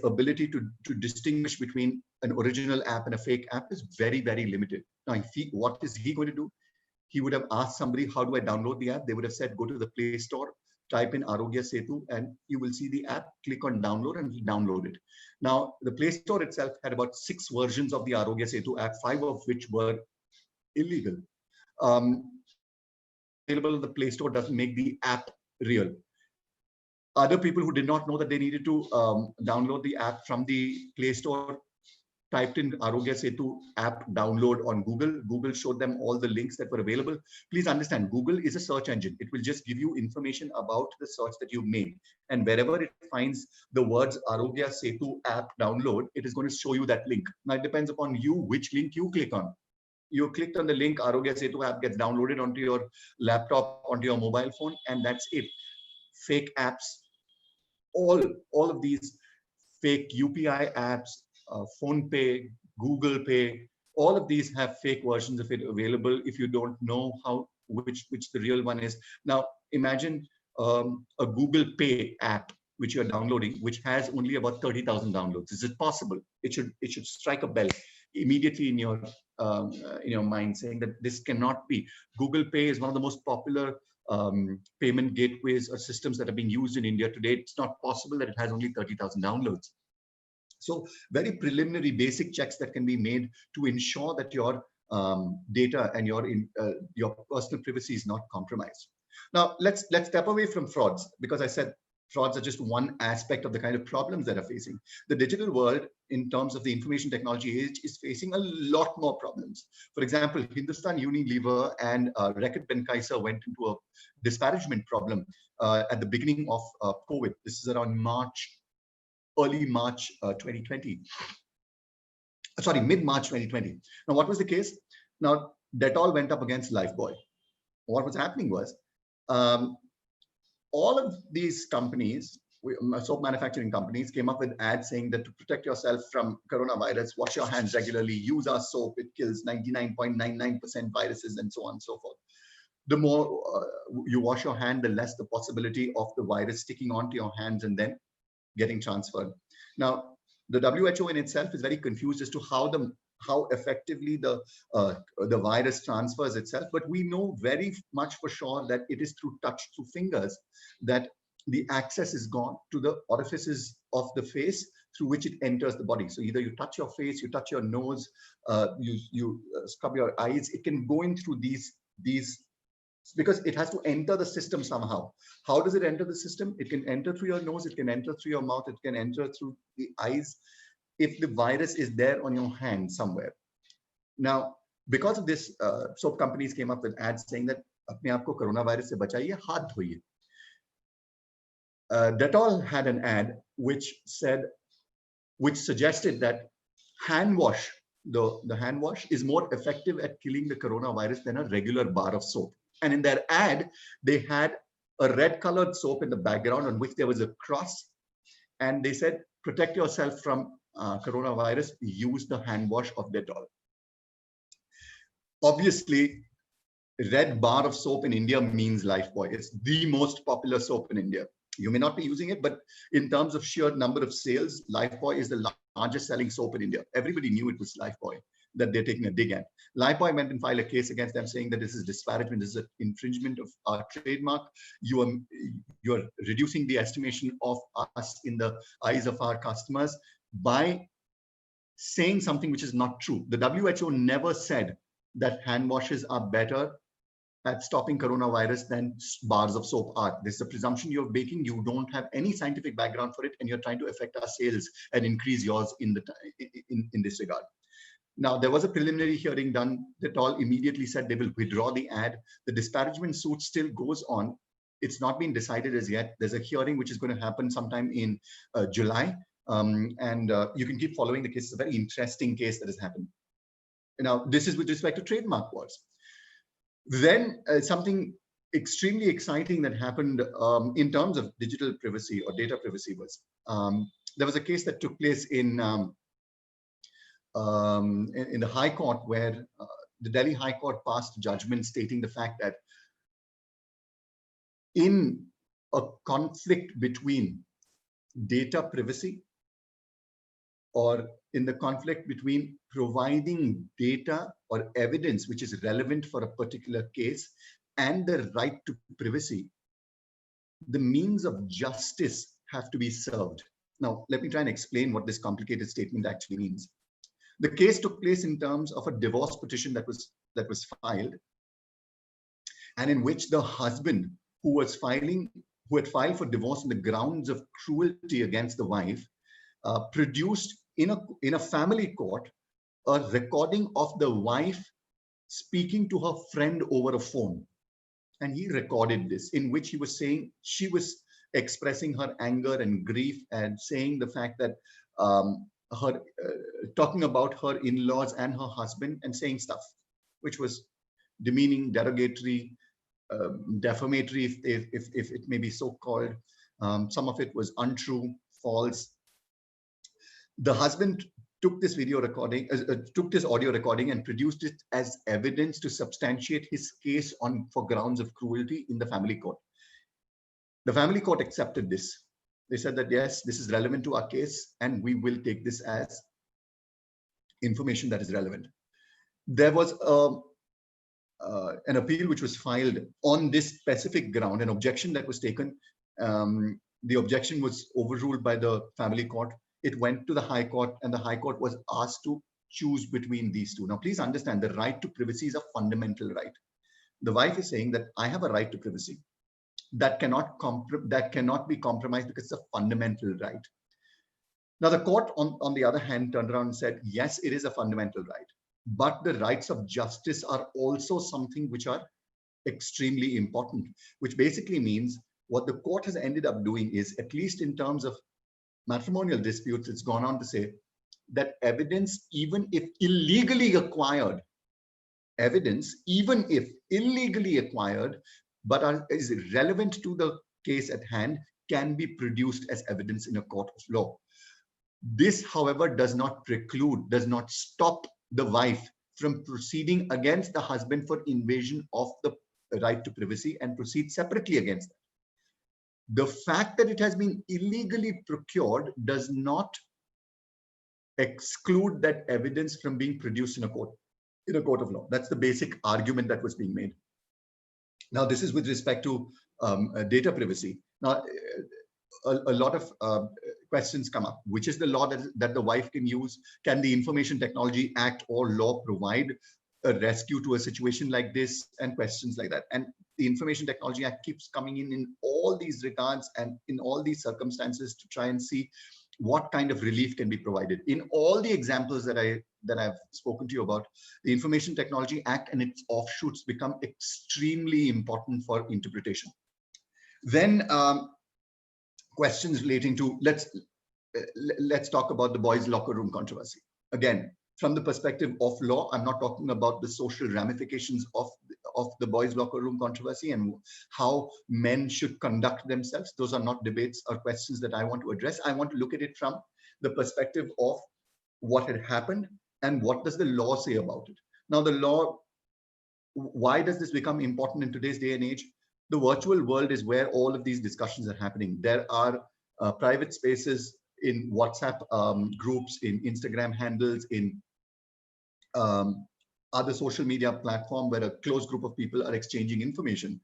ability to distinguish between an original app and a fake app is very, very limited. Now, what is he going to do? He would have asked somebody, how do I download the app? They would have said, go to the Play Store, type in Arogya Setu, and you will see the app, click on download and download it. Now, the Play Store itself had about 6 versions of the Arogya Setu app, 5 of which were illegal. Available in the Play Store doesn't make the app real. Other people who did not know that they needed to download the app from the Play Store typed in Arogya Setu app download on Google. Google showed them all the links that were available. Please understand, Google is a search engine. It will just give you information about the search that you've made. And wherever it finds the words Arogya Setu app download, it is going to show you that link. Now, it depends upon you which link you click on. You clicked on the link, Arogya Setu app gets downloaded onto your laptop, onto your mobile phone, and that's it. Fake apps, all of these fake UPI apps, Phone Pay, Google Pay, all of these have fake versions of it available if you don't know which the real one is. Now, imagine a Google Pay app which you're downloading, which has only about 30,000 downloads. Is it possible? It should strike a bell immediately in your mind, saying that this cannot be. Google Pay is one of the most popular payment gateways or systems that are being used in India today. It's not possible that it has only 30,000 downloads. So very preliminary basic checks that can be made to ensure that your data and your personal privacy is not compromised. Now, let's step away from frauds, because I said frauds are just one aspect of the kind of problems that are facing. The digital world, in terms of the information technology age, is facing a lot more problems. For example, Hindustan Unilever and Reckitt Benckiser went into a disparagement problem at the beginning of COVID. This is around early March 2020. Sorry, mid-March 2020. Now, what was the case? Now, Dettol went up against Lifebuoy. What was happening was, all of these companies, soap manufacturing companies, came up with ads saying that to protect yourself from coronavirus, wash your hands regularly, use our soap, it kills 99.99% viruses, and so on and so forth. The more you wash your hand, the less the possibility of the virus sticking onto your hands and then getting transferred. Now, the WHO in itself is very confused as to how effectively the virus transfers itself, but we know very much for sure that it is through touch, through fingers, that the access is gone to the orifices of the face through which it enters the body. So either you touch your face, you touch your nose, you scrub your eyes, it can go in through these, because it has to enter the system somehow. How does it enter the system? It can enter through your nose, it can enter through your mouth, it can enter through the eyes, if the virus is there on your hand somewhere. Now, because of this, soap companies came up with ads saying that apne aap ko coronavirus se bachaiye, haath dhoiye. Dettol had an ad which suggested that hand wash, the hand wash is more effective at killing the coronavirus than a regular bar of soap. And in their ad, they had a red colored soap in the background on which there was a cross. And they said, protect yourself from coronavirus, use the hand wash of Dettol. Obviously, red bar of soap in India means Lifebuoy. It's the most popular soap in India. You may not be using it, but in terms of sheer number of sales, Lifebuoy is the largest selling soap in India. Everybody knew it was Lifebuoy that they're taking a dig at. Lifebuoy went and filed a case against them saying that this is disparagement, this is an infringement of our trademark. You are reducing the estimation of us in the eyes of our customers by saying something which is not true. The WHO never said that hand washes are better at stopping coronavirus than bars of soap are. This is a presumption you're making. You don't have any scientific background for it, and you're trying to affect our sales and increase yours in this regard. Now, there was a preliminary hearing done. Dettol immediately said they will withdraw the ad. The disparagement suit still goes on. It's not been decided as yet. There's a hearing which is going to happen sometime in July. You can keep following the case. It's a very interesting case that has happened. Now, this is with respect to trademark wars. Then something extremely exciting that happened in terms of digital privacy or data privacy was, there was a case that took place in the High Court, where the Delhi High Court passed judgment stating the fact that in a conflict between data privacy, or in the conflict between providing data or evidence which is relevant for a particular case and the right to privacy, the means of justice have to be served. Now, let me try and explain what this complicated statement actually means. The case took place in terms of a divorce petition that was filed, and in which the husband who had filed for divorce on the grounds of cruelty against the wife produced in a family court a recording of the wife speaking to her friend over a phone. And he recorded this, in which he was saying, she was expressing her anger and grief and saying the fact that talking about her in-laws and her husband, and saying stuff which was demeaning, derogatory, defamatory, if it may be so called. Some of it was untrue, false. The husband took this video recording, took this audio recording and produced it as evidence to substantiate his case for grounds of cruelty in the family court. The family court accepted this. They said that, yes, this is relevant to our case, and we will take this as information that is relevant. There was an appeal which was filed on this specific ground, an objection that was taken. The objection was overruled by the family court. It went to the High Court, and the High Court was asked to choose between these two. Now, please understand the right to privacy is a fundamental right. The wife is saying that I have a right to privacy that cannot be compromised because it's a fundamental right. Now, the court, on the other hand, turned around and said, yes, it is a fundamental right, but the rights of justice are also something which are extremely important, which basically means what the court has ended up doing is, at least in terms of matrimonial disputes, it's gone on to say that evidence, even if illegally acquired, but is relevant to the case at hand, can be produced as evidence in a court of law. This, however, does not stop the wife from proceeding against the husband for invasion of the right to privacy and proceed separately against that. The fact that it has been illegally procured does not exclude that evidence from being produced in a court of law. That's the basic argument that was being made. Now, this is with respect to data privacy. Now, a lot of questions come up. Which is the law that the wife can use? Can the Information Technology Act or law provide a rescue to a situation like this, and questions like that? And the Information Technology Act keeps coming in all these regards and in all these circumstances to try and see what kind of relief can be provided. In all the examples that I've spoken to you about, the Information Technology Act and its offshoots become extremely important for interpretation. Then questions relating to, let's talk about the boys' locker room controversy. Again, from the perspective of law, I'm not talking about the social ramifications of the boys' locker room controversy and how men should conduct themselves. Those are not debates or questions that I want to address. I want to look at it from the perspective of what had happened and what does the law say about it. Now, the law, why does this become important in today's day and age? The virtual world is where all of these discussions are happening. There are private spaces in WhatsApp groups, in Instagram handles, in other social media platform where a close group of people are exchanging information.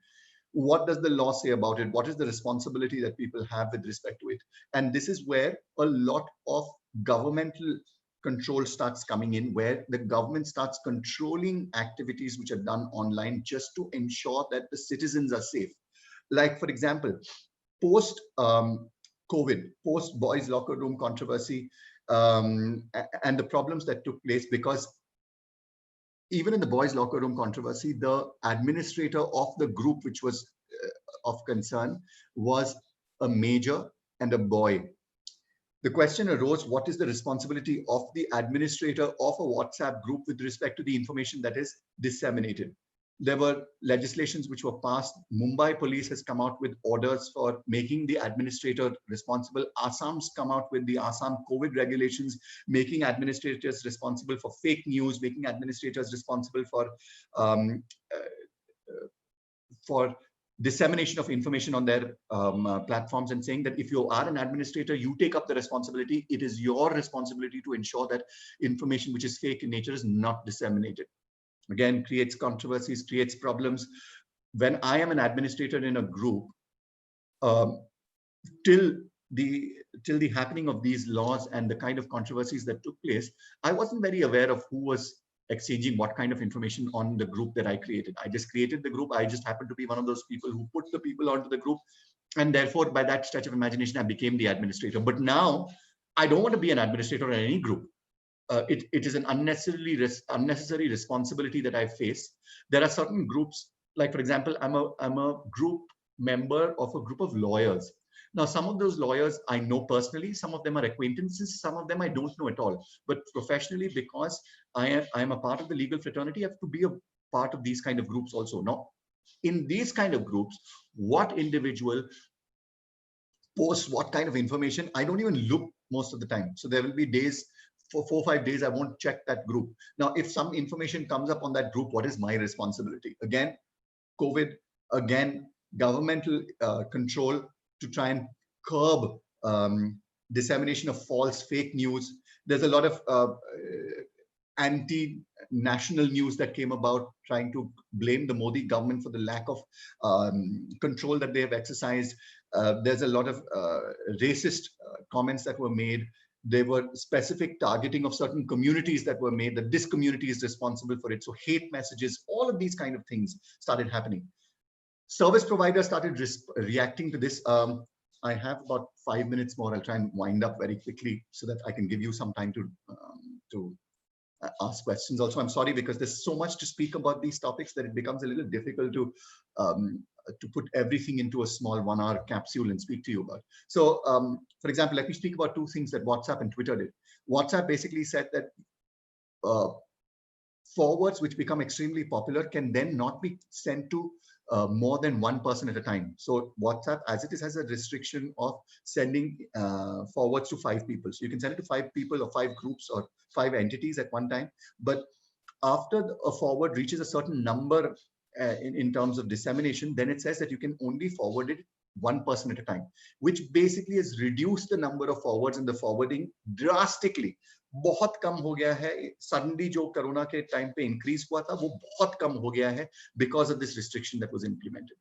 What does the law say about it? What is the responsibility that people have with respect to it? And this is where a lot of governmental control starts coming in, where the government starts controlling activities which are done online just to ensure that the citizens are safe. Like, for example, post COVID, post boys locker room controversy, and the problems that took place, because even in the boys locker room controversy, the administrator of the group which was of concern was a major and a boy. The question arose, what is the responsibility of the administrator of a WhatsApp group with respect to the information that is disseminated? There were legislations which were passed. Mumbai police has come out with orders for making the administrator responsible. Assam's come out with the Assam COVID regulations, making administrators responsible for fake news, making administrators responsible for dissemination of information on their platforms, and saying that if you are an administrator, you take up the responsibility. It is your responsibility to ensure that information which is fake in nature is not disseminated. Again, creates controversies, creates problems. When I am an administrator in a group, till the happening of these laws and the kind of controversies that took place, I wasn't very aware of who was exchanging what kind of information on the group that I created. I just created the group. I just happened to be one of those people who put the people onto the group. And therefore, by that stretch of imagination, I became the administrator. But now I don't want to be an administrator in any group. It is an unnecessary responsibility that I face. There are certain groups, like, for example, I'm a group member of a group of lawyers. Now, some of those lawyers I know personally, some of them are acquaintances, some of them I don't know at all. But professionally, because I am a part of the legal fraternity, I have to be a part of these kind of groups also. Now, in these kind of groups, what individual posts what kind of information, I don't even look most of the time. So there will be days, for 4 or 5 days, I won't check that group. Now, if some information comes up on that group, what is my responsibility? Again, COVID, again, governmental control to try and curb dissemination of false fake news. There's a lot of anti-national news that came about, trying to blame the Modi government for the lack of control that they have exercised. There's a lot of racist comments that were made. There were specific targeting of certain communities that were made, that this community is responsible for it. So hate messages, all of these kind of things started happening. Service providers started reacting to this. I have about 5 minutes more. I'll try and wind up very quickly so that I can give you some time to ask questions. Also, I'm sorry because there's so much to speak about these topics that it becomes a little difficult to put everything into a small 1 hour capsule and speak to you about. So, for example, let me speak about two things that WhatsApp and Twitter did. WhatsApp basically said that forwards which become extremely popular can then not be sent to more than one person at a time. So WhatsApp, as it is, has a restriction of sending forwards to 5 people. So you can send it to 5 people or 5 groups or 5 entities at one time. But after a forward reaches a certain number in terms of dissemination, then it says that you can only forward it one person at a time, which basically has reduced the number of forwards in the forwarding drastically. बहुत कम हो गया है. Suddenly जो corona के time पे increase हुआ था वो बहुत कम हो गया है because of this restriction that was implemented.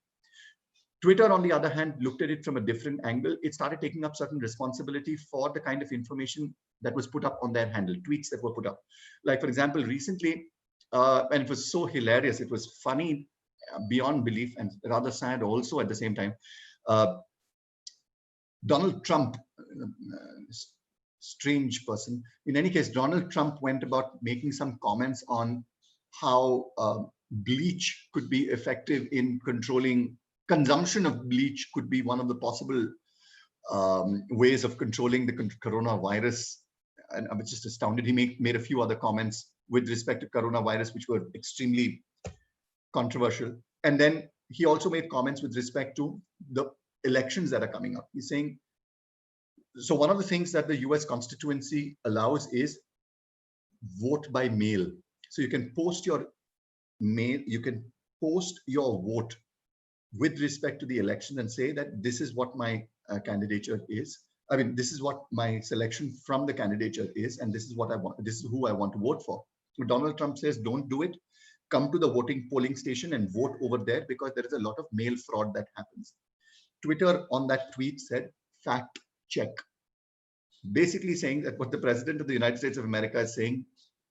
Twitter, on the other hand, looked at it from a different angle. It started taking up certain responsibility for the kind of information that was put up on their handle, tweets that were put up. Like, for example, recently, and it was so hilarious, it was funny beyond belief and rather sad also at the same time. Donald Trump, strange person. In any case, Donald Trump went about making some comments on how bleach could be effective in controlling consumption of bleach, could be one of the possible ways of controlling the coronavirus. And I was just astounded. He made a few other comments with respect to coronavirus, which were extremely controversial. And then he also made comments with respect to the elections that are coming up. He's saying, so one of the things that the US constituency allows is vote by mail. So you can post your mail, you can post your vote with respect to the election and say that this is what my candidature is. I mean, this is what my selection from the candidature is, and this is what I want. This is who I want to vote for. So Donald Trump says, don't do it. Come to the polling station and vote over there, because there is a lot of mail fraud that happens. Twitter on that tweet said, fact check. Basically saying that what the President of the United States of America is saying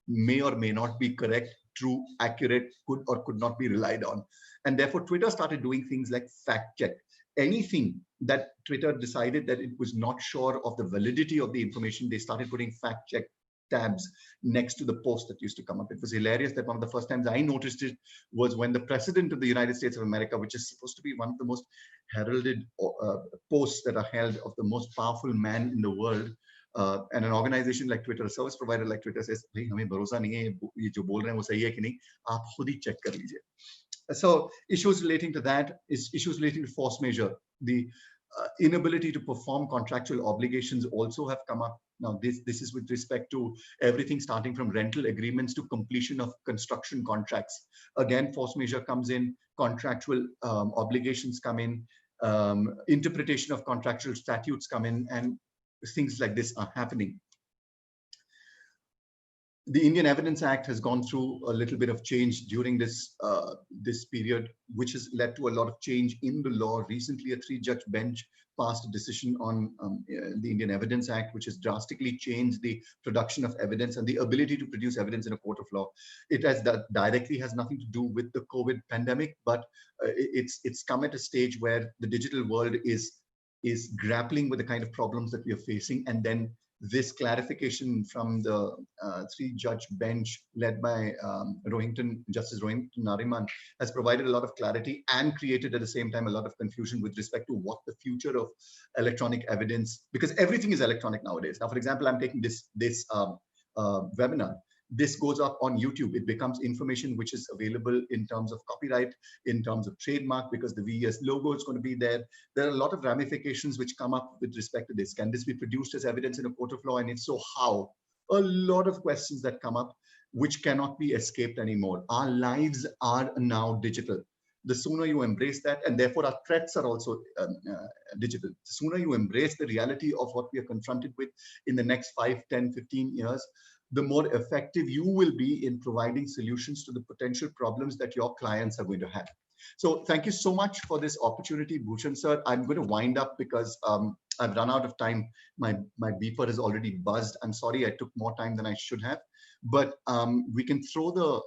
may or may not be correct, true, accurate, could or could not be relied on. And therefore, Twitter started doing things like fact check. Anything that Twitter decided that it was not sure of the validity of the information, they started putting fact check tabs next to the post that used to come up. It was hilarious that one of the first times I noticed it was when the President of the United States of America, which is supposed to be one of the most heralded posts that are held of the most powerful man in the world, and an organization like Twitter, a service provider like Twitter says, "Bhai, हमें भरोसा नहीं है ये जो बोल रहे हैं वो सही है कि नहीं, आप खुद ही check कर लीजिए." So issues relating to that is issues relating to force majeure. The inability to perform contractual obligations also have come up. Now, this is with respect to everything starting from rental agreements to completion of construction contracts. Again, force majeure comes in, contractual obligations come in, interpretation of contractual statutes come in, and things like this are happening. The Indian Evidence Act has gone through a little bit of change during this period, which has led to a lot of change in the law. Recently, a 3-judge bench passed a decision on the Indian Evidence Act, which has drastically changed the production of evidence and the ability to produce evidence in a court of law. It has that directly has nothing to do with the COVID pandemic, but it's come at a stage where the digital world is grappling with the kind of problems that we are facing, and then this clarification from the 3-judge bench led by Justice Narayan has provided a lot of clarity and created at the same time a lot of confusion with respect to what the future of electronic evidence, because everything is electronic nowadays. Now, for example, I'm taking this webinar. This goes up on YouTube. It becomes information which is available in terms of copyright, in terms of trademark, because the VES logo is going to be there. There are a lot of ramifications which come up with respect to this. Can this be produced as evidence in a court of law? And if so, how? A lot of questions that come up which cannot be escaped anymore. Our lives are now digital. The sooner you embrace that, and therefore our threats are also digital. The sooner you embrace the reality of what we are confronted with in the next 5, 10, 15 years, the more effective you will be in providing solutions to the potential problems that your clients are going to have. So thank you so much for this opportunity, Bhushan sir. I'm going to wind up because I've run out of time. My beeper has already buzzed. I'm sorry I took more time than I should have, but we can throw the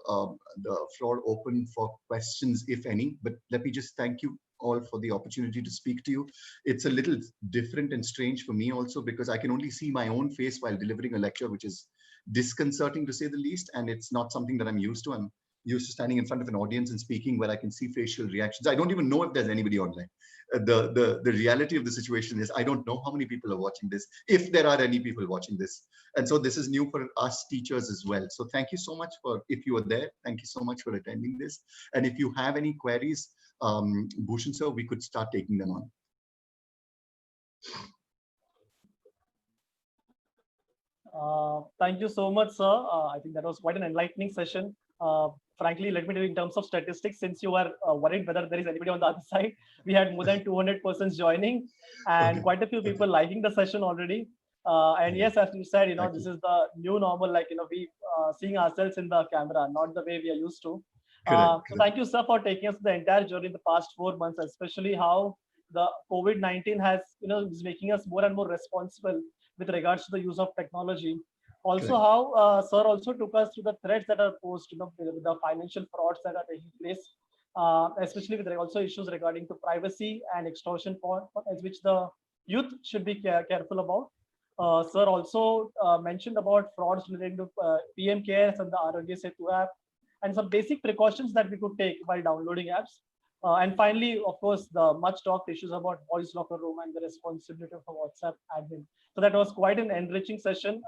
floor open for questions, if any. But let me just thank you all for the opportunity to speak to you. It's a little different and strange for me also, because I can only see my own face while delivering a lecture, which is disconcerting to say the least. And it's not something that I'm used to. I'm used to standing in front of an audience and speaking where I can see facial reactions. I don't even know if there's anybody online. The reality of the situation is I don't know how many people are watching this, if there are any people watching this. And so this is new for us teachers as well. So thank you so much for, if you are there, thank you so much for attending this. And if you have any queries, Bhushan sir, we could start taking them on. Thank you so much, sir. I think that was quite an enlightening session. Frankly, let me tell you in terms of statistics, since you are worried whether there is anybody on the other side, we had more than 200 persons joining and quite a few people liking the session already. And yes, as you said, this is the new normal, like, we seeing ourselves in the camera, not the way we are used to. So thank you, sir, for taking us the entire journey in the past 4 months, especially how the COVID-19 has, is making us more and more responsible with regards to the use of technology. Also, how sir also took us through the threats that are posed, the financial frauds that are taking place, especially with also issues regarding to privacy and extortion, as which the youth should be careful about. Sir also mentioned about frauds relating to PM Cares and the Arogya Setu app, and some basic precautions that we could take while downloading apps. And finally, of course, the much talked issues about voice locker room and the responsibility of a WhatsApp admin. So that was quite an enriching session.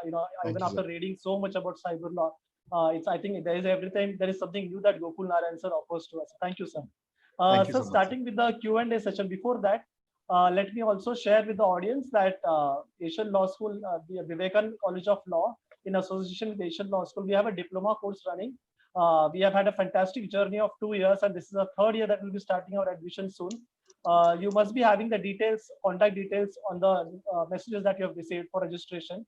Even after reading so much about cyber law, I think there is every time there is something new that Gokul Narayan sir offers to us. Thank you, sir. So starting with the Q&A session, before that, let me also share with the audience that Asian Law School, the Vivekan College of Law, in association with Asian Law School, we have a diploma course running. We have had a fantastic journey of 2 years, and this is the 3rd year that we'll be starting our admission soon. You must be having the details, contact details on the messages that you have received for registration.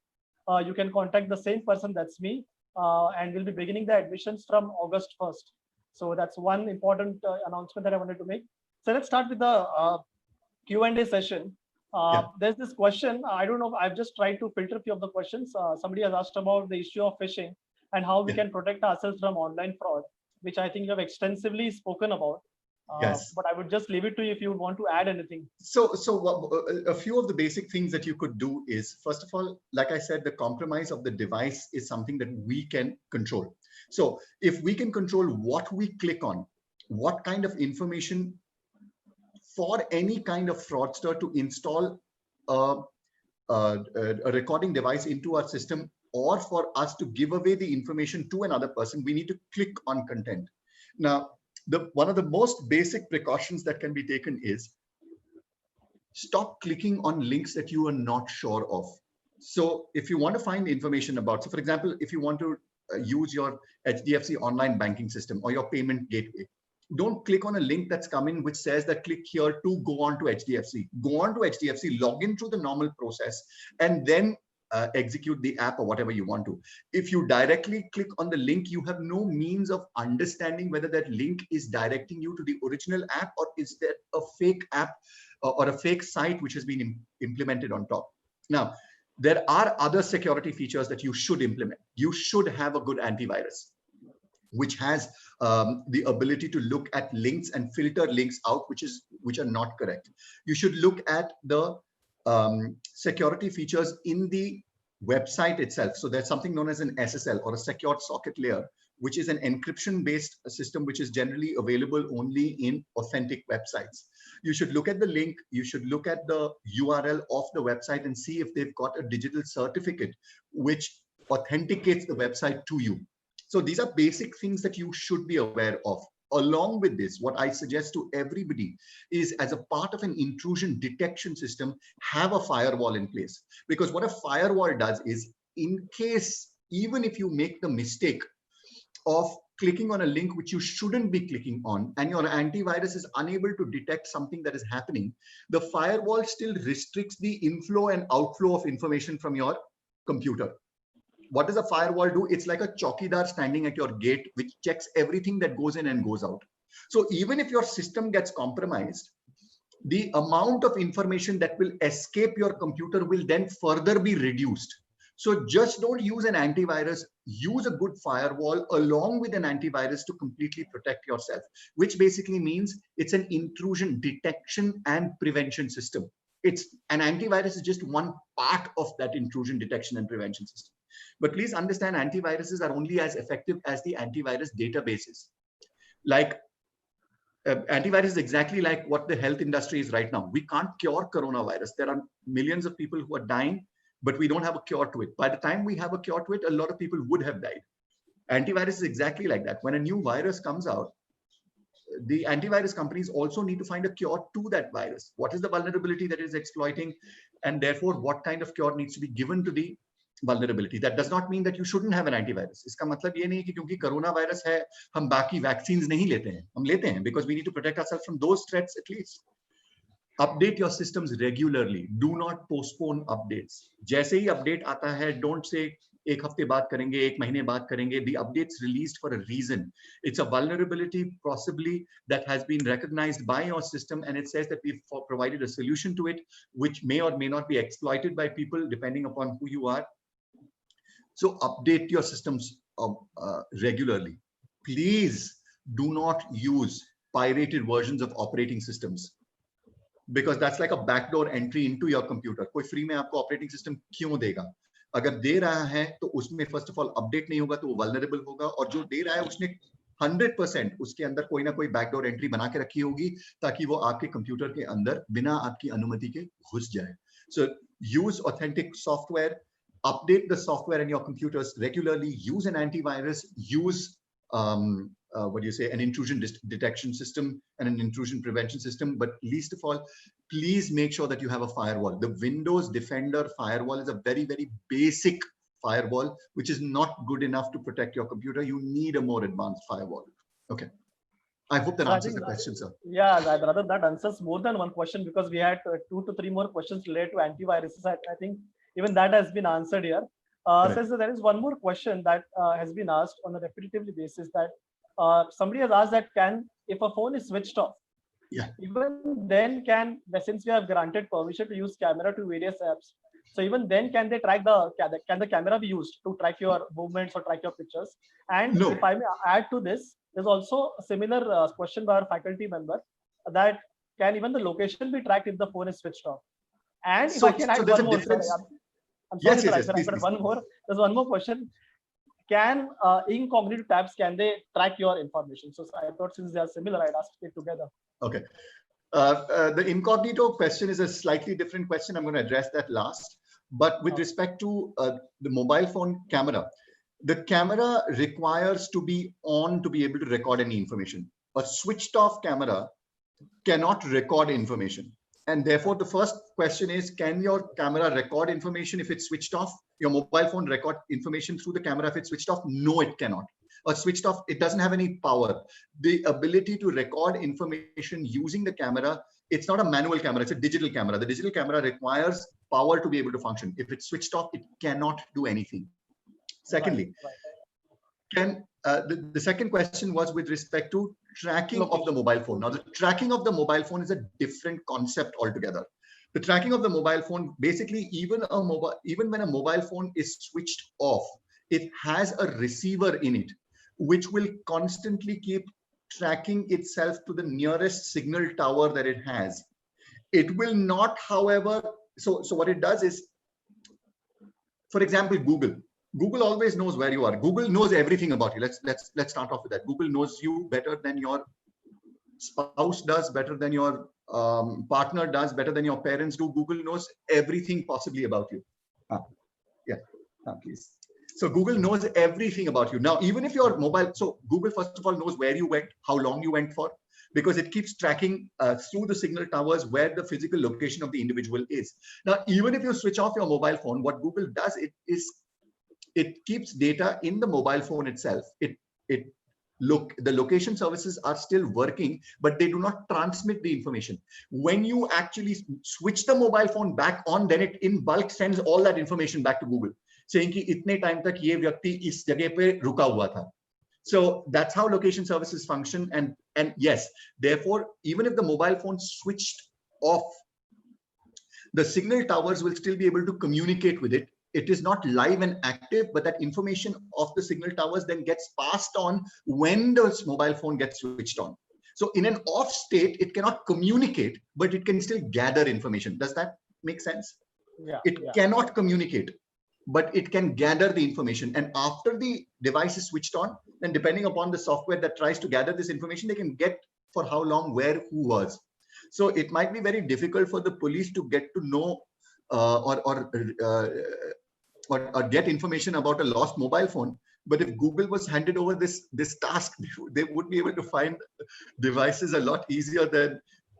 You can contact the same person, that's me, and we'll be beginning the admissions from August 1st. So that's one important announcement that I wanted to make. So let's start with the Q&A session. There's this question. I don't know. I've just tried to filter a few of the questions. Somebody has asked about the issue of phishing and how we can protect ourselves from online fraud, which I think you have extensively spoken about. But I would just leave it to you if you would want to add anything. So a few of the basic things that you could do is, first of all, like I said, the compromise of the device is something that we can control. So if we can control what we click on, what kind of information, for any kind of fraudster to install a recording device into our system, or for us to give away the information to another person, we need to click on content. Now, one of the most basic precautions that can be taken is stop clicking on links that you are not sure of. So if you want to find information about, so for example, if you want to use your HDFC online banking system or your payment gateway, don't click on a link that's coming which says that click here to go on to HDFC. Go on to HDFC, log in through the normal process, and then execute the app or whatever you want to. If you directly click on the link, you have no means of understanding whether that link is directing you to the original app, or is there a fake app or a fake site which has been implemented on top. Now, there are other security features that you should implement. You should have a good antivirus, which has the ability to look at links and filter links out which are not correct. You should look at the security features in the website itself. So there's something known as an SSL, or a secured socket layer, which is an encryption-based system which is generally available only in authentic websites. You should look at the link, you should look at the URL of the website and see if they've got a digital certificate which authenticates the website to you. So these are basic things that you should be aware of. Along with this, what I suggest to everybody is, as a part of an intrusion detection system, have a firewall in place. Because what a firewall does is, in case, even if you make the mistake of clicking on a link which you shouldn't be clicking on, and your antivirus is unable to detect something that is happening, the firewall still restricts the inflow and outflow of information from your computer. What does a firewall do? It's like a chowkidar standing at your gate, which checks everything that goes in and goes out. So even if your system gets compromised, the amount of information that will escape your computer will then further be reduced. So just don't use an antivirus, use a good firewall along with an antivirus to completely protect yourself, which basically means it's an intrusion detection and prevention system. It's an antivirus is just one part of that intrusion detection and prevention system. But please understand, antiviruses are only as effective as the antivirus databases. Like antivirus is exactly like what the health industry is right now. We can't cure coronavirus. There are millions of people who are dying, but we don't have a cure to it. By the time we have a cure to it, a lot of people would have died. Antivirus is exactly like that. When a new virus comes out, the antivirus companies also need to find a cure to that virus. What is the vulnerability that is exploiting? And therefore, what kind of cure needs to be given to the vulnerability? That does not mean that you shouldn't have an antivirus. इसका मतलब ये नहीं कि क्योंकि corona virus है हम बाकी vaccines नहीं लेते हैं. हम लेते हैं because we need to protect ourselves from those threats at least. Update your systems regularly. Do not postpone updates. जैसे ही update आता है, don't say एक हफ्ते बाद करेंगे, एक महीने बाद करेंगे. The update's released for a reason. It's a vulnerability possibly that has been recognized by your system, and it says that we've provided a solution to it, which may or may not be exploited by people depending upon who you are. So update your systems regularly. Please do not use pirated versions of operating systems, because that's like a backdoor entry into your computer. कोई free में आपको operating system क्यों देगा? अगर दे रहा है तो उसमें first of all update नहीं होगा तो वो vulnerable होगा, और जो दे रहा है उसने 100% उसके अंदर कोई ना कोई backdoor entry बना के रखी होगी ताकि वो आपके कंप्यूटर के अंदर बिना आपकी अनुमति के घुस जाए. So use authentic software, update the software in your computers regularly, use an antivirus, use an intrusion detection system and an intrusion prevention system. But least of all, please make sure that you have a firewall. The Windows Defender firewall is a very, very basic firewall, which is not good enough to protect your computer. You need a more advanced firewall. Okay. I hope that answers the question, sir. Yeah, rather that answers more than one question, because we had 2 to 3 more questions related to antiviruses. I think even that has been answered here. So there is one more question that has been asked on a repetitively basis, that somebody has asked that if a phone is switched off, even then since we have granted permission to use camera to various apps, so even then can the camera be used to track your movements or track your pictures? And if I may add to this, there's also a similar question by our faculty member, that can even the location be tracked if the phone is switched off? And if I can add one more, sorry, I'm sorry, sir, I've got one more. There's one more question. Can incognito tabs, can they track your information? So I thought since they are similar, I'd ask it together. Okay. The incognito question is a slightly different question. I'm going to address that last. But with respect to the mobile phone camera, the camera requires to be on to be able to record any information. A switched off camera cannot record information. And therefore, the first question is, can your camera record information if it's switched off? Your mobile phone record information through the camera if it's switched off? No, it cannot. Or switched off, it doesn't have any power. The ability to record information using the camera, it's not a manual camera, it's a digital camera. The digital camera requires power to be able to function. If it's switched off, it cannot do anything. Secondly, the second question was with respect to tracking of the mobile phone. Now, the tracking of the mobile phone is a different concept altogether. The tracking of the mobile phone, basically, even when a mobile phone is switched off, it has a receiver in it, which will constantly keep tracking itself to the nearest signal tower that it has. It will not, however, so what it does is, for example, Google always knows where you are. Google knows everything about you. Let's start off with that. Google knows you better than your spouse does, better than your partner does, better than your parents do. Google knows everything possibly about you. Please. So Google knows everything about you. Now, even if your mobile, so Google first of all knows where you went, how long you went for, because it keeps tracking through the signal towers where the physical location of the individual is. Now, even if you switch off your mobile phone, what Google does, it keeps data in the mobile phone itself. The location services are still working, but they do not transmit the information. When you actually switch the mobile phone back on, then it in bulk sends all that information back to Google. saying कि इतने time तक ये व्यक्ति इस जगह पे रुका हुआ था. So that's how location services function. And yes, therefore, even if the mobile phone switched off, the signal towers will still be able to communicate with it. It is not live and active, but that information of the signal towers then gets passed on when the mobile phone gets switched on. So in an off state, it cannot communicate, but it can still gather information. Does that make sense? Yeah. It cannot communicate, but it can gather the information. And after the device is switched on, then depending upon the software that tries to gather this information, they can get for how long, where, who was. So it might be very difficult for the police to get to know or get information about a lost mobile phone. But if Google was handed over this task, they would be able to find devices a lot easier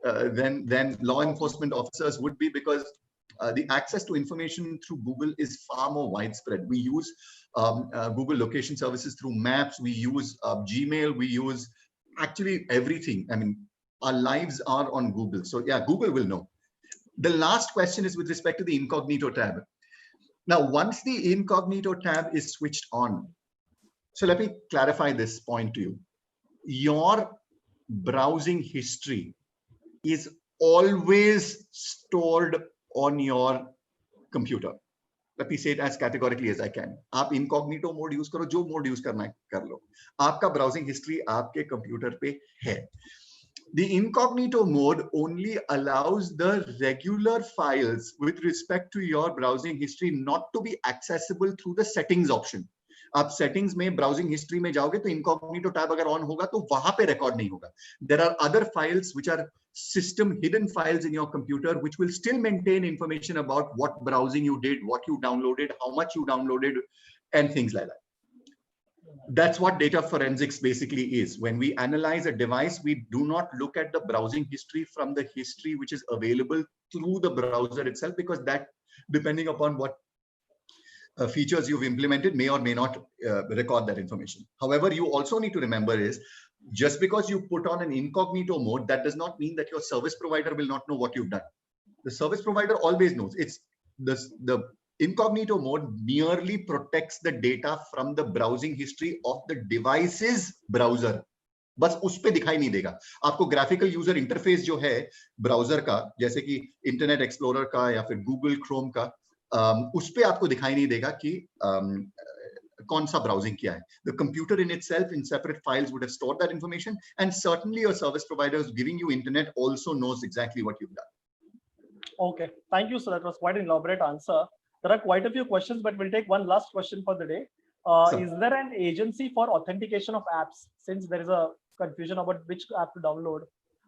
than law enforcement officers would be, because the access to information through Google is far more widespread. We use Google location services through maps. We use Gmail. We use actually everything. I mean, our lives are on Google. So yeah, Google will know. The last question is with respect to the incognito tab. Now, once the incognito tab is switched on, so let me clarify this point to you. Your browsing history is always stored on your computer. Let me say it as categorically as I can. आप incognito mode use करो, जो mode use करना है कर लो. आपका browsing history आपके computer पे है. The incognito mode only allows the regular files with respect to your browsing history not to be accessible through the settings option. आप settings में browsing history में जाओगे तो incognito tab अगर on होगा तो वहां पे record नहीं होगा. There are other files which are system hidden files in your computer which will still maintain information about what browsing you did, what you downloaded, how much you downloaded, and things like that. That's what data forensics basically is. When we analyze a device, we do not look at the browsing history from the history which is available through the browser itself, because that, depending upon what features you've implemented, may or may not record that information. However, you also need to remember is, just because you put on an incognito mode, that does not mean that your service provider will not know what you've done. The service provider always knows. It's the incognito mode merely protects the data from the browsing history of the device's browser. बस उस पे दिखाई नहीं देगा आपको. Graphical user interface जो है browser का, जैसे कि इंटरनेट एक्सप्लोरर का या फिर गूगल क्रोम का, उस पे आपको दिखाई नहीं देगा कि कौन सा ब्राउजिंग किया है. The computer in itself in separate files would have stored that information, and certainly your service provider is giving you internet also knows exactly what you've done. Okay, thank you. So that was quite an elaborate answer. There are quite a few questions, but we'll take one last question for the day. Is there an agency for authentication of apps? Since there is a confusion about which app to download,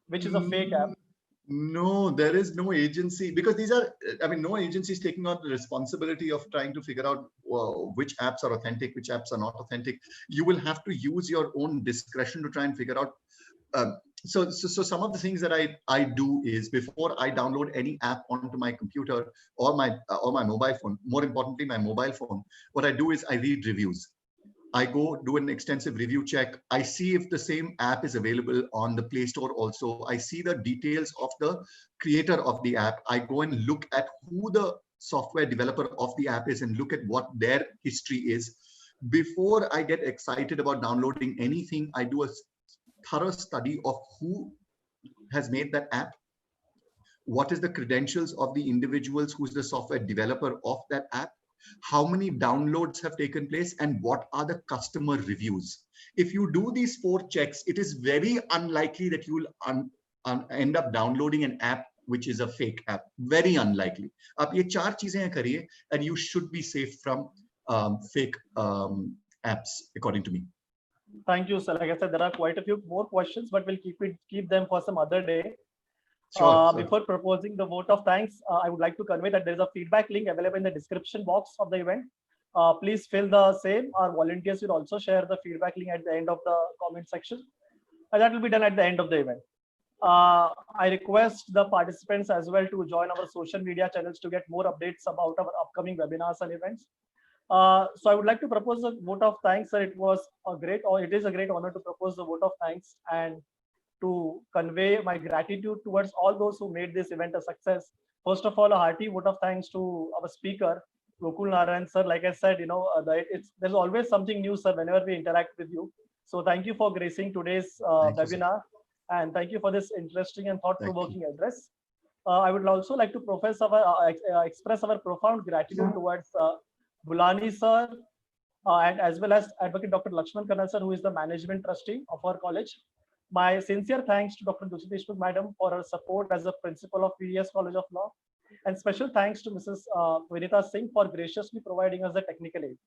which is a fake app. No, there is no agency, because these are, I mean, no agency is taking on the responsibility of trying to figure out which apps are authentic, which apps are not authentic. You will have to use your own discretion to try and figure out. So some of the things that I do is, before I download any app onto my computer or my mobile phone, more importantly, my mobile phone, what I do is I read reviews. I go do an extensive review check. I see if the same app is available on the Play Store also. I see the details of the creator of the app. I go and look at who the software developer of the app is and look at what their history is. Before I get excited about downloading anything, I do a thorough study of who has made that app, what is the credentials of the individuals who's the software developer of that app, how many downloads have taken place, and what are the customer reviews. If you do these 4 checks, it is very unlikely that you will end up downloading an app which is a fake app. Very unlikely. आप ये 4 चीजें करिए and you should be safe from fake apps, according to me. Thank you, sir. Like I said, there are quite a few more questions, but we'll keep them for some other day. Sure. Before proposing the vote of thanks, I would like to convey that there is a feedback link available in the description box of the event. Please fill the same. Our volunteers will also share the feedback link at the end of the comment section, and that will be done at the end of the event. I request the participants as well to join our social media channels to get more updates about our upcoming webinars and events. So I would like to propose a vote of thanks, sir. It is a great honor to propose the vote of thanks and to convey my gratitude towards all those who made this event a success. First of all, a hearty vote of thanks to our speaker, Gokul, Narayan, sir. Like I said, there's always something new, sir, whenever we interact with you. So thank you for gracing today's Thank you, sir. webinar, and thank you for this interesting and Thank you. thought-provoking address. I would also like to express our profound gratitude towards Bulani sir, and as well as Advocate Dr. Lakshman Kanal sir, who is the management trustee of our college. My sincere thanks to Dr. Dulce Deshmukh madam for her support as a principal of VES College of Law, and special thanks to Mrs. Vinita Singh for graciously providing us the technical aid.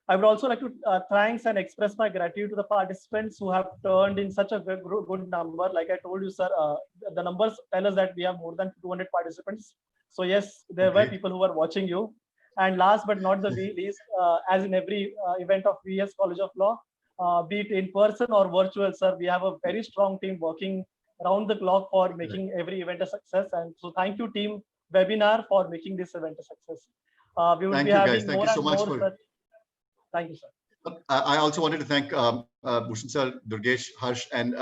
I would also like to thanks and express my gratitude to the participants who have turned in such a good number. Like I told you, sir, the numbers tell us that we have more than 200 participants. So yes, there were people who were watching you. And last but not the least, as in every event of VES College of Law, be it in person or virtual, sir, we have a very strong team working around the clock for making every event a success. And so thank you, team webinar, for making this event a success. We will be having more and more, sir. Thank you, sir. I also wanted to thank Bhushan sir, Durgesh, Harsh, and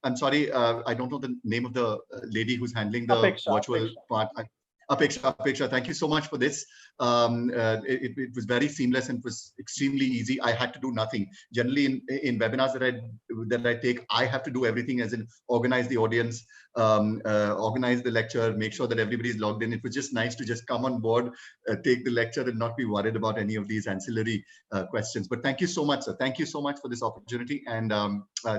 I'm sorry, I don't know the name of the lady who's handling the virtual part. Apeksha, thank you so much for this. It was very seamless and it was extremely easy. I had to do nothing. Generally, in webinars that I take, I have to do everything, as in organize the audience, organize the lecture, make sure that everybody's logged in. It was just nice to just come on board, take the lecture, and not be worried about any of these ancillary questions. But thank you so much, sir. Thank you so much for this opportunity, and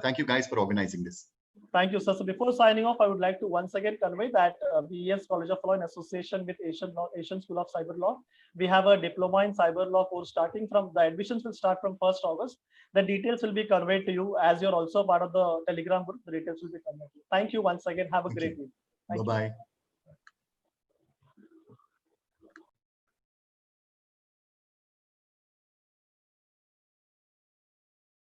thank you guys for organizing this. Thank you, sir. So before signing off, I would like to once again convey that VES College of Law, in association with Asian School of Cyber Law, we have a diploma in cyber law course starting from, the admissions will start from 1st August. The details will be conveyed to you, as you're also part of the Telegram group. The details will be conveyed to you. Thank you once again. Have a great week. Bye-bye.